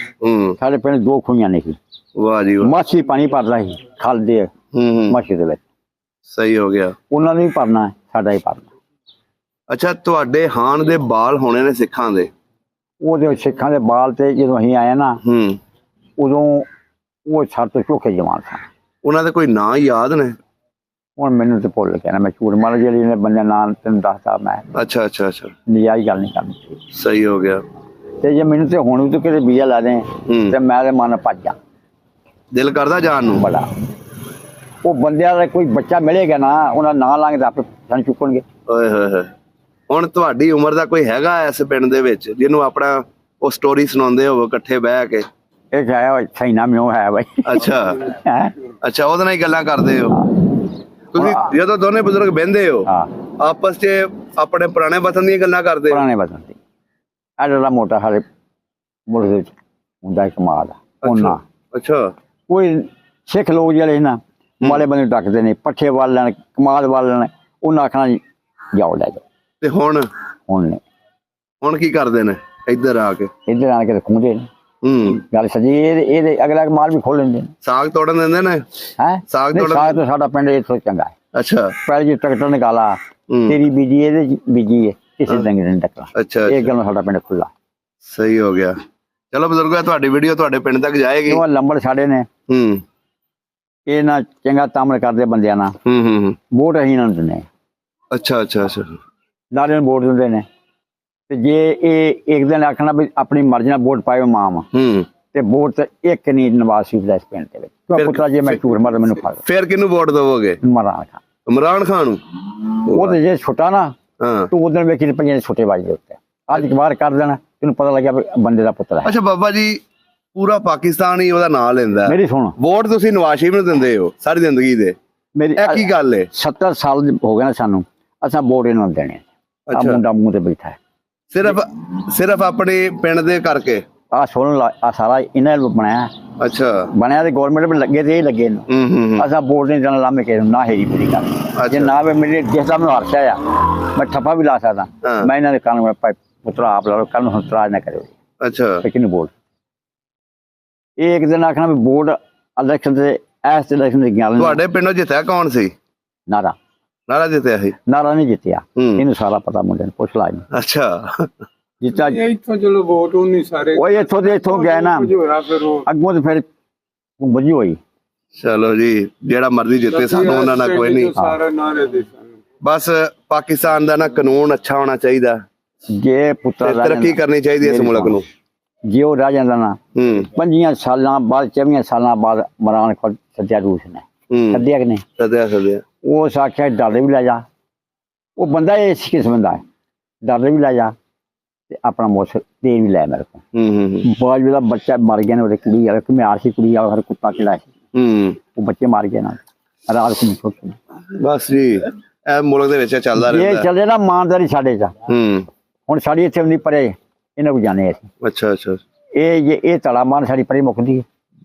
ਸਾਡੇ ਪਿੰਡ 2 ਖੂਹੀਆਂ ਨਹੀਂ ਸੀ। ਵਾਹ ਜੀ ਵਾਹ। ਮਾਛੀ ਪਾਣੀ ਭਰਦਾ ਸੀ ਖਲ ਦੇ ਮਾਛੀ ਦੇ ਵਿੱਚ। ਸਹੀ ਹੋ ਗਿਆ। ਉਹਨਾਂ ਨੂੰ ਵੀ ਭਰਨਾ, ਸਾਡਾ ਹੀ ਭਰਨਾ। ਅੱਛਾ, ਤੁਹਾਡੇ ਹਾਨ ਦੇ ਬਾਲ ਹੋਣੇ ਨੇ ਸਿੱਖਾਂ ਦੇ? ਉਹਦੇ ਸਿੱਖਾਂ ਦੇ ਬਾਲ ਤੇ ਜਦੋਂ ਅਸੀਂ ਆਏ ਨਾ, ਉਦੋਂ ਉਹ ਸਾਡੇ ਤੋਂ ਚੋਖੇ ਜਵਾਨ ਸਨ। ਉਹਨਾਂ ਦੇ ਕੋਈ ਨਾਂ ਯਾਦ ਨੇ? ਹੁਣ ਮੈਨੂੰ ਤੇ ਭੁੱਲ ਗਿਆ ਨਾ, ਮੈਂ ਝੂਠ ਮਾਰ ਜਿਹੜੀ ਨੇ ਬੰਦੇ ਨਾਂ ਤੈਨੂੰ ਦੱਸਦਾ ਮੈਂ। ਅੱਛਾ ਅੱਛਾ ਅੱਛਾ, ਨਜਾਇਜ਼ ਗੱਲ ਨਹੀਂ ਕਰਨੀ। ਸਹੀ ਹੋ ਗਿਆ। ਤੇ ਜੇ ਮੈਨੂੰ ਤੇ ਹੁਣ ਵੀ ਤੂੰ ਕਿਤੇ ਵੀਜ਼ਾ ਲਾ ਦੇ ਤੇ ਮੈਂ ਤੇ ਮਨ ਭੱਜ ਜਾ। ਦਿਲ ਕਰਦਾ ਜਾਣ ਨੂੰ ਬੜਾ। ਉਹ ਬੰਦਿਆਂ ਦਾ ਕੋਈ ਬੱਚਾ ਮਿਲੇਗਾ ਨਾ, ਉਹਨਾਂ ਨਾਂ ਲਾਂਗੇ ਤਾਂ ਆਪੇ ਸਾਨੂੰ ਚੁੱਕਣਗੇ। ਓਏ ਹੋਏ ਹੋਏ। ਹੁਣ ਤੁਹਾਡੀ ਉਮਰ ਦਾ ਕੋਈ ਹੈਗਾ ਇਸ ਪਿੰਡ ਦੇ ਵਿੱਚ ਜਿਹਨੂੰ ਆਪਣਾ ਉਹ ਸਟੋਰੀ ਸੁਣਾਉਂਦੇ ਹੋਵੋ ਇਕੱਠੇ ਬਹਿ ਕੇ? ਇਹ ਹੈ ਸਹੀਨਾ ਮਿਓ ਹੈ ਬਾਈ। ਅੱਛਾ ਅੱਛਾ, ਉਹਦੇ ਨਾਲ ਹੀ ਗੱਲਾਂ ਕਰਦੇ ਹੋ ਤੁਸੀਂ? ਜਦੋਂ ਦੋਨੇ ਬਜ਼ੁਰਗ ਬਹਿੰਦੇ ਹੋ ਆਪਸ 'ਚ, ਆਪਣੇ ਪੁਰਾਣੇ ਵਤਨ ਦੀਆਂ ਗੱਲਾਂ ਕਰਦੇ ਹੋ? ਪੁਰਾਣੇ ਵਤਨ ਦੀ ਐਡਾ ਮੋਟਾ ਸਾਡੇ ਮੁਲਕ ਦੇ ਵਿੱਚ ਹੁੰਦਾ ਕਮਾਲ ਆ ਉਹਨਾਂ। ਅੱਛਾ, ਕੋਈ ਸਿੱਖ ਲੋਕ ਜਿਹੜੇ ਨਾ ਮਾਲੇ ਬੰਦੇ ਟੱਕਦੇ ਨੇ, ਪੱਠੇ ਵੱਲ ਲੈਣ, ਕਮਾਦ ਵੱਲ ਲੈਣ, ਉਹਨਾਂ ਆਖਣਾ ਜਾਓ ਲੈ ਜਾਓ। ਤੇ ਹੁਣ ਹੁਣ ਕੀ ਕਰਦੇ ਨੇ? ਇੱਧਰ ਆ ਕੇ ਖੂੰਦੇ ਨੇ। ਗੱਲ ਸੱਜੀ। ਇਹਦੇ ਅਗਲਾ ਮਾਲ ਵੀ ਖੋਲ ਲੈਂਦੇ ਨੇ। ਸਾਗ ਤੋੜਨ ਦਿੰਦੇ ਨੇ? ਸਾਗ ਤਾਂ ਸਾਡਾ ਪਿੰਡ ਇੱਥੋਂ ਚੰਗਾ ਹੈ। ਅੱਛਾ, ਪਹਿਲੇ ਜੀ ਟਰੈਕਟਰ ਨਿਕਾਲਾ, ਤੇਰੀ ਬੀਜੀ ਇਹਦੇ ਬੀਜੀ ਹੈ, ਕਿਸੇ ਡੰਗਰ ਨੇ ਟੱਕਰਾ। ਅੱਛਾ, ਇਹ ਗੱਲ ਸਾਡਾ ਪਿੰਡ ਖੁੱਲਾ। ਸਹੀ ਹੋ ਗਿਆ। ਚਲੋ ਬਜ਼ੁਰਗੋ, ਤੁਹਾਡੀ ਵੀਡੀਓ ਤੁਹਾਡੇ ਪਿੰਡ ਤੱਕ ਜਾਏਗੀ। ਉਹ ਲੰਬੜ ਸਾਡੇ ਨੇ, ਇਹ ਨਾ ਚੰਗਾ ਤਾਮਲ ਕਰਦੇ ਬੰਦਿਆਂ ਨਾਲ। ਵੋਟ ਅਸੀਂ ਇਹਨਾਂ ਨੂੰ ਦਿੰਦੇ। ਅੱਛਾ ਅੱਛਾ ਅੱਛਾ, ਲਾਰੇ ਨੂੰ ਵੋਟ ਦਿੰਦੇ ਨੇ। ਤੇ ਜੇ ਇਹ ਇੱਕ ਦਿਨ ਆਖਣਾ ਵੀ ਆਪਣੀ ਮਰਜ਼ੀ ਨਾਲ ਵੋਟ ਪਾਇਓ ਮਾਮ, ਤੇ ਵੋਟ ਤੇ ਇੱਕ ਨਹੀਂ ਨਵਾਜ਼ ਸ਼ਰੀਫ ਦਾ ਇਸ ਪਿੰਡ ਦੇ ਵਿੱਚ। ਪੁੱਤਰਾ ਜੇ ਮੈਂ ਝੂਠ ਮਾਰ ਮੈਨੂੰ ਫੜ। ਫਿਰ ਕਿਹਨੂੰ ਵੋਟ ਦੇਵੋਗੇ? ਇਮਰਾਨ ਖਾਨ ਨੂੰ? ਉਹ ਤੇ ਜੇ ਛੁੱਟਾ ਨਾ, ਤੂੰ ਉਦੋਂ ਵੇਖੀ ਪੰਜਾਂ ਦੇ ਛੁੱਟੇ ਵੱਜਦੇ ਉੱਤੇ। ਅੱਜ ਅਖਬਾਰ ਕਰ ਦੇਣਾ, ਤੈਨੂੰ ਪਤਾ ਲੱਗਿਆ ਵੀ ਬੰਦੇ ਦਾ ਪੁੱਤਰ ਹੈ। ਅੱਛਾ ਬਾਬਾ ਜੀ, ਪੂਰਾ ਪਾਕਿਸਤਾਨ ਹੀ ਉਹਦਾ ਨਾਂ ਲੈਂਦਾ। ਮੇਰੀ ਸੁਣ, ਵੋਟ ਤੁਸੀਂ ਨਵਾਜ਼ ਸ਼ਰੀਫ ਨੂੰ ਦਿੰਦੇ ਹੋ ਸਾਰੀ ਜ਼ਿੰਦਗੀ ਦੇ? ਮੇਰੀ ਇਹ ਕੀ ਗੱਲ ਹੈ? 70 ਸਾਲ ਹੋ ਗਏ ਨਾ ਸਾਨੂੰ, ਅਸਾਂ ਵੋਟ ਇਹਨਾਂ ਨੂੰ ਦੇਣੇ। ਆ ਮੁੰਡਾ ਮੂੰਹ ਤੇ ਬੈਠਾ ਹੈ ਸਿਰਫ ਆਪਣੇ ਪਿੰਡ ਦੇ ਕਰਕੇ? ਆ ਸੁਣ ਲਾ, ਆ ਸਾਰਾ ਇਹਨਾਂ ਨੇ ਬਣਾਇਆ। ਅੱਛਾ, ਬਣਿਆ ਤੇ ਗੌਰਮੈਂਟ ਵੀ ਲੱਗੇ ਤੇ ਇਹ ਲੱਗੇ ਨੇ। ਅਸਾਂ ਵੋਟ ਨਹੀਂ ਦੇਣਾ ਲਾਮੇ ਕੇ ਨਾ ਹੈਰੀ ਪੂਰੀ ਕਰ। ਜੇ ਨਾ ਵੇ ਮੇਰੇ ਜਿਸਦਾ ਮੈਨੂੰ ਹਰਸ਼ਾ ਆ, ਮੈਂ ਠੱਪਾ ਵੀ ਲਾ ਸਕਦਾ। ਮੈਂ ਇਹਨਾਂ ਦੇ ਕੰਨ ਪੁੱਤਰਾ ਆਪ ਲਾ ਲਓ, ਕੱਲ ਨੂੰ ਇਤਰਾਜ਼ ਨਾ ਕਰਿਓ। ਅੱਛਾ, ਕਿਹਨੂੰ ਵੋਟ? ਇਹ ਇੱਕ ਦਿਨ ਆਖਣਾ ਵੀ ਵੋਟ ਇਲੈਕਸ਼ਨ ਤੇ ਇਸ ਇਲੈਕਸ਼ਨ ਦੇ ਗੱਲ। ਤੁਹਾਡੇ ਪਿੰਡੋਂ ਜਿੱਤਿਆ ਕੌਣ ਸੀ? ਨਾਰਾ ਜਿੱਤਿਆ ਸੀ? ਨਾਰਾ ਨਹੀਂ ਜਿੱਤਿਆ, ਇਹਨੂੰ ਸਾਰਾ ਪਤਾ ਮੁੰਡੇ ਨੂੰ ਪੁੱਛ ਲਾ। ਅੱਛਾ, ਜਿੱਤਾ ਇੱਥੋਂ ਚਲੋ ਵੋਟ ਉਹ ਨਹੀਂ ਸਾਰੇ ਉਹ ਇੱਥੋਂ ਦੇ ਇੱਥੋਂ ਗਏ ਨਾ ਹੋਇਆ ਫਿਰ ਉਹ ਅੱਗੋਂ ਤੇ ਫਿਰ ਬੁੱਝੀ ਹੋਈ। ਚਲੋ ਜੀ, ਜਿਹੜਾ ਮਰਜ਼ੀ ਜਿੱਤੇ, ਸਾਨੂੰ ਉਹਨਾਂ ਨਾਲ ਕੋਈ ਨਹੀਂ। ਸਾਰਾ ਨਾਰੇ ਦੇ ਸਾਨੂੰ ਬਸ ਪਾਕਿਸਤਾਨ ਦਾ ਨਾ ਕਾਨੂੰਨ ਅੱਛਾ ਹੋਣਾ ਚਾਹੀਦਾ, ਜੇ ਪੁੱਤਰ ਤੇ ਤਰੱਕੀ ਕਰਨੀ ਚਾਹੀਦੀ ਹੈ ਇਸ ਮੁਲਕ ਨੂੰ। ਜੇ ਉਹ ਰਹਿ ਜਾਂਦਾ ਨਾ ਹੂੰ 5 ਸਾਲਾਂ ਬਾਅਦ 24 ਸਾਲਾਂ ਬਾਅਦ ਮਰਾਨ ਕੋਲ ਸੱਦਿਆ ਰੂਸ ਨੇ ਹੂੰ ਸੱਦਿਆ ਕਿ ਨਹੀਂ? ਸਦਿਆ ਉਹ ਸਾਖਿਆ ਡਰਦੇ ਵੀ ਲੈ ਜਾ, ਉਹ ਬੰਦਾ ਇਸ ਕਿਸਮ ਦਾ ਹੈ, ਡਰਦੇ ਵੀ ਲੈ ਜਾ ਤੇ ਆਪਣਾ ਮੁੱਛ ਦੇ ਵੀ ਲੈ ਮੇਰੇ ਕੋਲ। ਹੂੰ ਬਾਜ ਦਾ ਬੱਚਾ ਮਰ ਗਿਆ ਨੇ, ਉਹਦੇ ਕੁੜੀ ਆ ਕਿ ਮੈਂ ਸੀ ਕੁੜੀ ਆ, ਹਰ ਕੁੱਤਾ ਚੜਾ ਸੀ, ਹੂੰ ਉਹ ਬੱਚੇ ਮਾਰ ਗਏ ਨਾ ਰਾਤ ਨੂੰ ਛੋਟੇ। ਬਸ ਜੀ, ਇਹ ਮੁਲਕ ਦੇ ਵਿੱਚ ਚੱਲਦਾ ਇਹ ਰਹਿੰਦਾ। ਚੱਲੇ ਨਾ ਇਮਾਨਦਾਰੀ ਸਾਡੇ ਚ। ਹੂੰ ਹੁਣ ਸਾਡੀ ਇੱਥੇ ਨਹੀਂ ਪਰੇ, ਇਹਨਾਂ ਕੋ ਜਾਣੇ ਅਸੀਂ। ਅੱਛਾ ਇਹ ਤਲਾ ਮਾਨ ਸਾਡੀ ਪਰੇ ਮੁੱਕਦੀ ਹੈ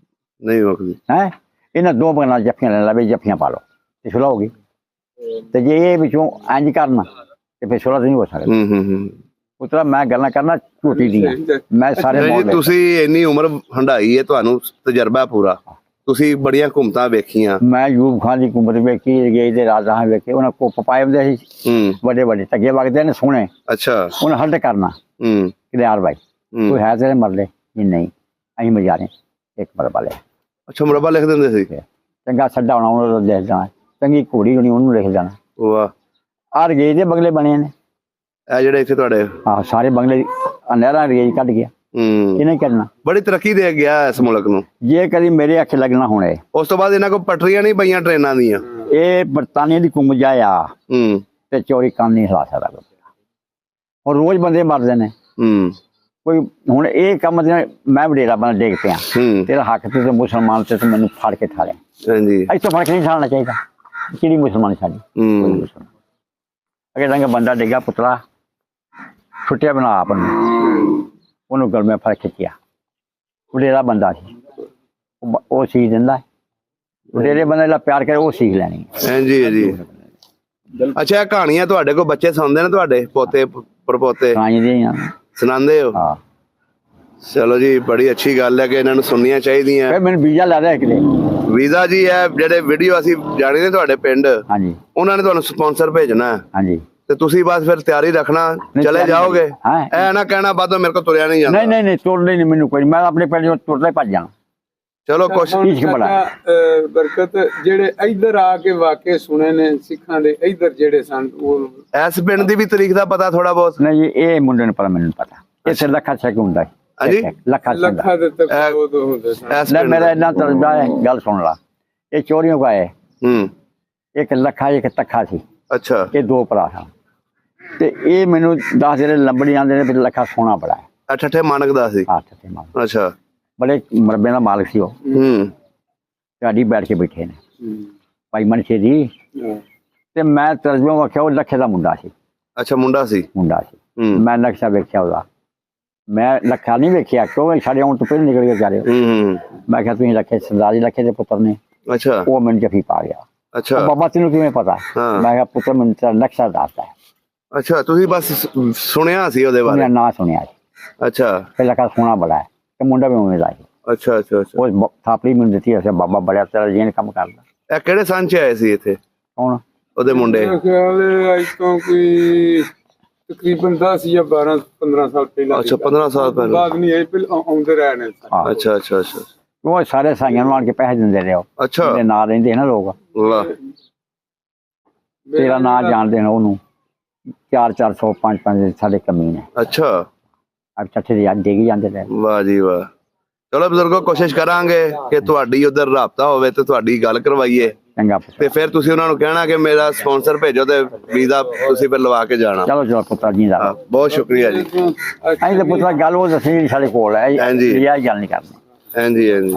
ਨਹੀਂ ਮੁੱਕਦੀ। ਹੈ। ਇਹਨਾਂ ਦੋ ਬਗਨਾਂ ਜੱਫੀਆਂ ਲੈ ਲਵੇ, ਜੱਫੀਆਂ ਪਾ ਲਓ ਤੇ ਸੁਲਾ ਹੋਗੀ। ਤੇ ਜੇ ਇਹ ਵਿੱਚੋਂ ਇੰਜ ਕਰਨਾ ਤੇ ਫਿਰ ਸੁਲਾ ਨਹੀਂ ਹੋ ਸਕਦਾ। ਹੂੰ ਉਤਰਾ ਮੈਂ ਗੱਲਾਂ ਕਰਨਾ ਝੂਠੀ ਦੀਆਂ, ਮੈਂ ਸਾਰੇ ਨਹੀਂ ਮੋੜ ਜੀ, ਲਏ। ਤੁਸੀਂ ਇੰਨੀ ਉਮਰ ਹੰਢਾਈ ਹੈ, ਤੁਹਾਨੂੰ ਤਜਰਬਾ ਪੂਰਾ, ਤੁਸੀਂ ਬੜੀਆਂ ਘੁੰਮਤਾਂ ਵੇਖੀਆਂ। ਮੈਂ ਯੂਬ ਖਾਨ ਦੀ ਕੁਮਰ ਵੇਖੀ, ਗਈ ਦੇ ਰਾਜਾਂ ਵੇਖੇ, ਉਹਨਾਂ ਕੋ ਪਪਾਏ ਹੁੰਦੇ ਸੀ ਹੂੰ ਵੱਡੇ ਵੱਡੇ ਟੱਗੇ ਵਗਦੇ ਨੇ ਸੋਹਣੇ, ਅੱਛਾ ਉਹਨਾਂ ਹੱਡ ਕਰਨਾ ਹੂੰ ਕਿ ਯਾਰ ਭਾਈ ਹੂੰ ਕੋਈ ਹੈ ਤੇਰੇ ਮਰਲੇ ਨਹੀਂ ਅਸੀਂ ਮਜਾਰੇ ਇੱਕ ਮਰਬਾ ਲਿਆ। ਅੱਛਾ, ਮੁਰੱਬਾ ਲਿਖ ਦਿੰਦੇ ਸੀ। ਚੰਗਾ ਛੱਡਾ ਹੋਣਾ ਉਹਨੂੰ ਦੇਖ ਜਾਣਾ, ਚੰਗੀ ਘੋੜੀ ਹੋਣੀ ਉਹਨੂੰ ਲਿਖ ਜਾਣਾ। ਵਾਹ, ਆਹ ਰਗੇਜ ਦੇ ਬੰਗਲੇ ਬਣੇ ਨੇ, ਇਹ ਜਿਹੜੇ ਇੱਥੇ ਤੁਹਾਡੇ ਆਹ ਸਾਰੇ ਬੰਗਲੇ ਨਹਿਰਾਂ ਰਗੇਜ ਕੱਢ ਗਿਆ, ਹੂੰ ਇਹ ਨਹੀਂ ਕਰਨਾ। ਬੜੀ ਤਰੱਕੀ ਦੇ ਗਿਆ ਇਸ ਮੁਲਕ ਨੂੰ। ਜੇ ਕਦੀ ਮੇਰੇ ਅੱਖ ਲੱਗਣਾ ਹੋਣੇ, ਉਸ ਤੋਂ ਬਾਅਦ ਇਹਨਾਂ ਕੋਲ ਪਟਰੀਆਂ ਨਹੀਂ ਪਈਆਂ ਟ੍ਰੇਨਾਂ ਦੀਆਂ। ਇਹ ਬਰਤਾਨੀਆ ਦੀ ਕੁੰਮ ਜਾਇਆ ਹੂੰ ਤੇ ਚੋਰੀ ਕੰਮ ਨਹੀਂ ਹਿਲਾ ਸਕਦਾ ਕੋਈ। ਹੁਣ ਰੋਜ਼ ਬੰਦੇ ਮਰਦੇ ਨੇ, ਹੂੰ ਕੋਈ ਹੁਣ ਇਹ ਕੰਮ ਤੇ ਮੈਂ ਵਡੇਰਾ ਬੰਦਾ ਡੇਗ ਪਿਆ, ਹੂੰ ਤੇਰਾ ਹੱਕ ਤੇ ਮੁਸਲਮਾਨ ਤੇ ਤੂੰ ਮੈਨੂੰ ਫੜ ਕੇ ਠਾਲਿਆ। ਹਾਂਜੀ ਇੱਥੋਂ ਫੜ ਕੇ ਨਹੀਂ ਠਾਲਣਾ ਚਾਹੀਦਾ। ਕਿਹੜੀ ਮੁਸਲਮਾਨ ਸਾਡੀ? ਕੋਈ ਹੂੰ ਮੁਸਲਮਾਨ ਅਗੇ ਰੰਗ ਬੰਦਾ ਡਿੱਗਾ, ਪੁੱਤਰਾ ਛੁੱਟਿਆ ਬਣਾ ਆਪ ਨੂੰ, ਉਹਨੂੰ ਗਲ ਮੈਂ ਫੜ ਖਿੱਚਿਆ। ਵਡੇਰਾ ਬੰਦਾ ਸੀ, ਉਹ ਸੀਖ ਦਿੰਦਾ ਹੈ। ਵਡੇਰੇ ਬੰਦੇ ਨਾਲ ਪਿਆਰ ਕਰੇ ਉਹ ਸੀਖ ਲੈਣੀ। ਹਾਂਜੀ ਜੀ। ਅੱਛਾ, ਇਹ ਕਹਾਣੀਆਂ ਤੁਹਾਡੇ ਕੋਲ ਬੱਚੇ ਸੁਣਦੇ ਨੇ, ਤੁਹਾਡੇ ਪੋਤੇ ਪੜਪੋਤੇ ਸਾਂਝ ਦੇ ਸੁਣਾਉਂਦੇ ਹੋ? ਹਾਂ। ਚਲੋ ਜੀ, ਬੜੀ ਅੱਛੀ ਗੱਲ ਹੈ ਕਿ ਇਹਨਾਂ ਨੂੰ ਸੁਣਨੀਆਂ ਚਾਹੀਦੀਆਂ। ਫਿਰ ਮੈਨੂੰ ਵੀਜ਼ਾ ਲੈ ਰਿਹਾ ਕਿਤੇ। ਵੀਜ਼ਾ ਜੀ, ਇਹ ਜਿਹੜੇ ਵੀਡੀਓ ਅਸੀਂ ਜਾਣੀ ਨੇ ਤੁਹਾਡੇ ਪਿੰਡ, ਹਾਂਜੀ ਉਹਨਾਂ ਨੇ ਤੁਹਾਨੂੰ ਸਪਾਂਸਰ ਭੇਜਣਾ ਹੈ, ਹਾਂਜੀ। ਤੇ ਤੁਸੀਂ ਬਸ ਫਿਰ ਤਿਆਰੀ ਰੱਖਣਾ, ਚਲੇ ਤਿਆਰੀ ਜਾਓਗੇ। ਹਾਂ। ਇਹ ਨਾ ਕਹਿਣਾ ਬਾਦੋਂ ਮੇਰੇ ਕੋਲ ਤੁਰਿਆ ਨਹੀਂ ਜਾਂਦਾ। ਨਹੀਂ ਤੁਰਦੇ ਨਹੀਂ ਮੈਨੂੰ ਕੋਈ, ਮੈਂ ਆਪਣੇ ਪਿੰਡ ਚੋਂ ਤੁਰਦਾ ਹੀ ਭੱਜ ਜਾਣਾ। ਚਲੋ ਕੁਛ ਠੀਕ ਬੜਾ। ਬਰਕਤ ਜਿਹੜੇ ਇੱਧਰ ਆ ਕੇ ਵਾਕਿਆ ਸੁਣੇ ਨੇ ਸਿੱਖਾਂ ਦੇ, ਇੱਧਰ ਜਿਹੜੇ ਸਨ ਉਹ ਇਸ ਪਿੰਡ ਦੀ ਵੀ ਤਰੀਕ ਦਾ ਪਤਾ ਥੋੜਾ ਬਹੁਤ? ਨਹੀਂ ਜੀ, ਇਹ ਮੁੰਡੇ ਨੂੰ ਪਤਾ, ਮੈਨੂੰ ਨੀ ਪਤਾ। ਇਹ ਸਿਰ ਲੱਖਾ ਛੱਕ ਹੁੰਦਾ ਹੈ। ਹਾਂਜੀ? ਲੱਖਾ ਛੱਕ ਲੱਖਾਂ ਦੇ ਤੱਕ ਉਦੋਂ ਹੁੰਦੇ ਸਨ। ਇਸ ਲੈ ਪਿੰਡ ਮੇਰਾ ਦਾ। ਇੰਨਾ ਤਜਰਬਾ ਹੈ, ਗੱਲ ਸੁਣ ਲਾ। ਇਹ ਚੋਰੀਆਂ ਕਾ ਹੈ, ਹੂੰ ਇੱਕ ਲੱਖਾ ਇੱਕ ਤੱਖਾ ਸੀ, ਅੱਛਾ ਇਹ ਦੋ ਭਰਾ ਸਨ। ਤੇ ਇਹ ਮੈਨੂੰ ਦੱਸ ਜਿਹੜੇ ਲੰਬੜੀ ਆਉਂਦੇ ਨੇ ਵੀ ਲੱਖਾ ਸੋਹਣਾ ਬੜਾ ਹੈ। ਠੱਠੇ ਮਾਨਕ ਦਾ ਸੀ। ਹੱਥ ਤੇ ਮਾਰ ਅੱਛਾ ਬੜੇ ਮਰਬੇ ਦਾ ਮਾਲਕ ਸੀ ਉਹ। ਹੂੰ ਗਾੜੀ ਬੈਠ ਕੇ ਬੈਠੇ ਨੇ ਹੂੰ। ਭਾਈ ਮਨਸ਼ੇ ਜੀ। ਹਾਂ। ਤੇ ਮੈਂ ਤਰਜਮਾ ਵੇਖਿਆ, ਉਹ ਲੱਖੇ ਦਾ ਮੁੰਡਾ ਸੀ। ਅੱਛਾ, ਮੁੰਡਾ ਸੀ। ਮੈਂ ਨਕਸ਼ਾ ਵੇਖਿਆ ਉਹਦਾ, ਮੈਂ ਲੱਖਾ ਨਹੀਂ ਵੇਖਿਆ ਕਿਉਂਕਿ ਸਾਡੇ ਆਉਣ ਤੋਂ ਪਹਿਲਾਂ ਨਿਕਲ ਕੇ ਜਾ ਰਹੇ। ਹੂੰ ਮੈਂ ਕਿਹਾ ਤੁਸੀਂ ਲੱਖੇ ਸਰਦਾਰ ਜੀ ਲੱਖੇ ਦੇ ਪੁੱਤਰ ਨੇ। ਅੱਛਾ ਉਹ ਮੈਨੂੰ ਜੱਫੀ ਪਾ ਗਿਆ। ਅੱਛਾ ਬਾਬਾ ਤੈਨੂੰ ਕਿਵੇਂ ਪਤਾ? ਹਾਂ। ਮੈਂ ਕਿਹਾ ਪੁੱਤਰ ਮੈਨੂੰ ਤੇਰਾ ਨਕਸ਼ਾ ਦੱਸਦਾ ਹੈ। ਅੱਛਾ, ਤੁਸੀਂ ਬਸ ਸੁਣਿਆ ਸੀ ਉਹਦੇ ਉਹਨੇ ਬਾਰੇ? ਨਾਂ ਸੁਣਿਆ ਸੀ। ਅੱਛਾ ਫਿਰ ਲੱਖਾ ਸੋਹਣਾ ਬੜਾ ਹੈ ਤੇ ਮੁੰਡਾ ਵੀ ਉਵੇਂ ਦਾ ਸੀ। ਅੱਛਾ ਅੱਛਾ ਅੱਛਾ। ਉਹ ਥਾਪੜੀ ਮੈਨੂੰ ਦਿੱਤੀ, ਅਸੀਂ ਬਾਬਾ ਬੜਿਆ ਤੇਰਾ ਜੀਨ ਕੰਮ ਕਰਦਾ। ਇਹ ਕਿਹੜੇ ਸੰਨ ਚ ਆਏ ਸੀ ਇੱਥੇ ਕੌਣ? ਉਹਦੇ ਮੁੰਡੇ? ਮੇਰਾ ਖਿਆਲ ਹੈ ਅੱਜ ਤੋਂ ਕੋਈ ਤਕਰੀਬਨ 10 ਜਾਂ 12-15 ਸਾਲ ਪਹਿਲਾਂ। ਅੱਛਾ, 15 ਸਾਲ ਪਹਿਲਾਂ। ਬਾਅਦ ਨਹੀਂ ਆਏ, ਪਹਿਲਾਂ ਆਉਂਦੇ ਰਹੇ ਨੇ। ਹਾਂ। ਅੱਛਾ ਅੱਛਾ ਅੱਛਾ ਉਹ ਸਾਰੇ ਸਾਈਆਂ ਨੂੰ ਆਣ ਕੇ ਪੈਸੇ ਦਿੰਦੇ ਰਹੇ। ਉਹ ਅੱਛਾ। ਉਹਦੇ ਨਾਂ ਰਹਿੰਦੇ ਨਾ ਲੋਕ, ਵਾਹ, ਤੇਰਾ ਨਾਂ ਜਾਣਦੇ ਨੇ ਉਹਨੂੰ। 400 500 ਸਾਡੇ ਕਮੀ ਨੇ। ਅੱਛਾ, ਅਬ ਚੱਠੇ ਦੀ ਅੱਜ ਦੇਗੀ ਜਾਂਦੇ ਨੇ। ਵਾਹ ਜੀ ਵਾਹ। ਚਲੋ ਬਜ਼ੁਰਗੋ, ਕੋਸ਼ਿਸ਼ ਕਰਾਂਗੇ ਕਿ ਤੁਹਾਡੀ ਉਧਰ ਰਾਬਤਾ ਹੋਵੇ ਤੇ ਤੁਹਾਡੀ ਗੱਲ ਕਰਵਾਈਏ, ਚੰਗਾ ਤੇ ਪੁੱਤਰ। ਫਿਰ ਤੁਸੀਂ ਉਹਨਾਂ ਨੂੰ ਕਹਿਣਾ ਕਿ ਮੇਰਾ ਸਪਾਂਸਰ ਭੇਜੋ ਤੇ ਵੀਜ਼ਾ ਤੁਸੀਂ ਫਿਰ ਲਵਾ ਕੇ ਜਾਣਾ। ਚਲੋ ਪੁੱਤਰ ਜੀ ਦਾ ਬਹੁਤ ਸ਼ੁਕਰੀਆ ਜੀ। ਅਸੀਂ ਤਾਂ ਪੁੱਤਰ ਗੱਲ ਉਹ ਦੱਸਣੀ ਜਿਹੜੀ ਸਾਡੇ ਕੋਲ ਹੈ। ਹਾਂਜੀ। ਇਹ ਗੱਲ ਨਹੀਂ ਕਰਨੀ। ਹਾਂਜੀ ਹਾਂਜੀ।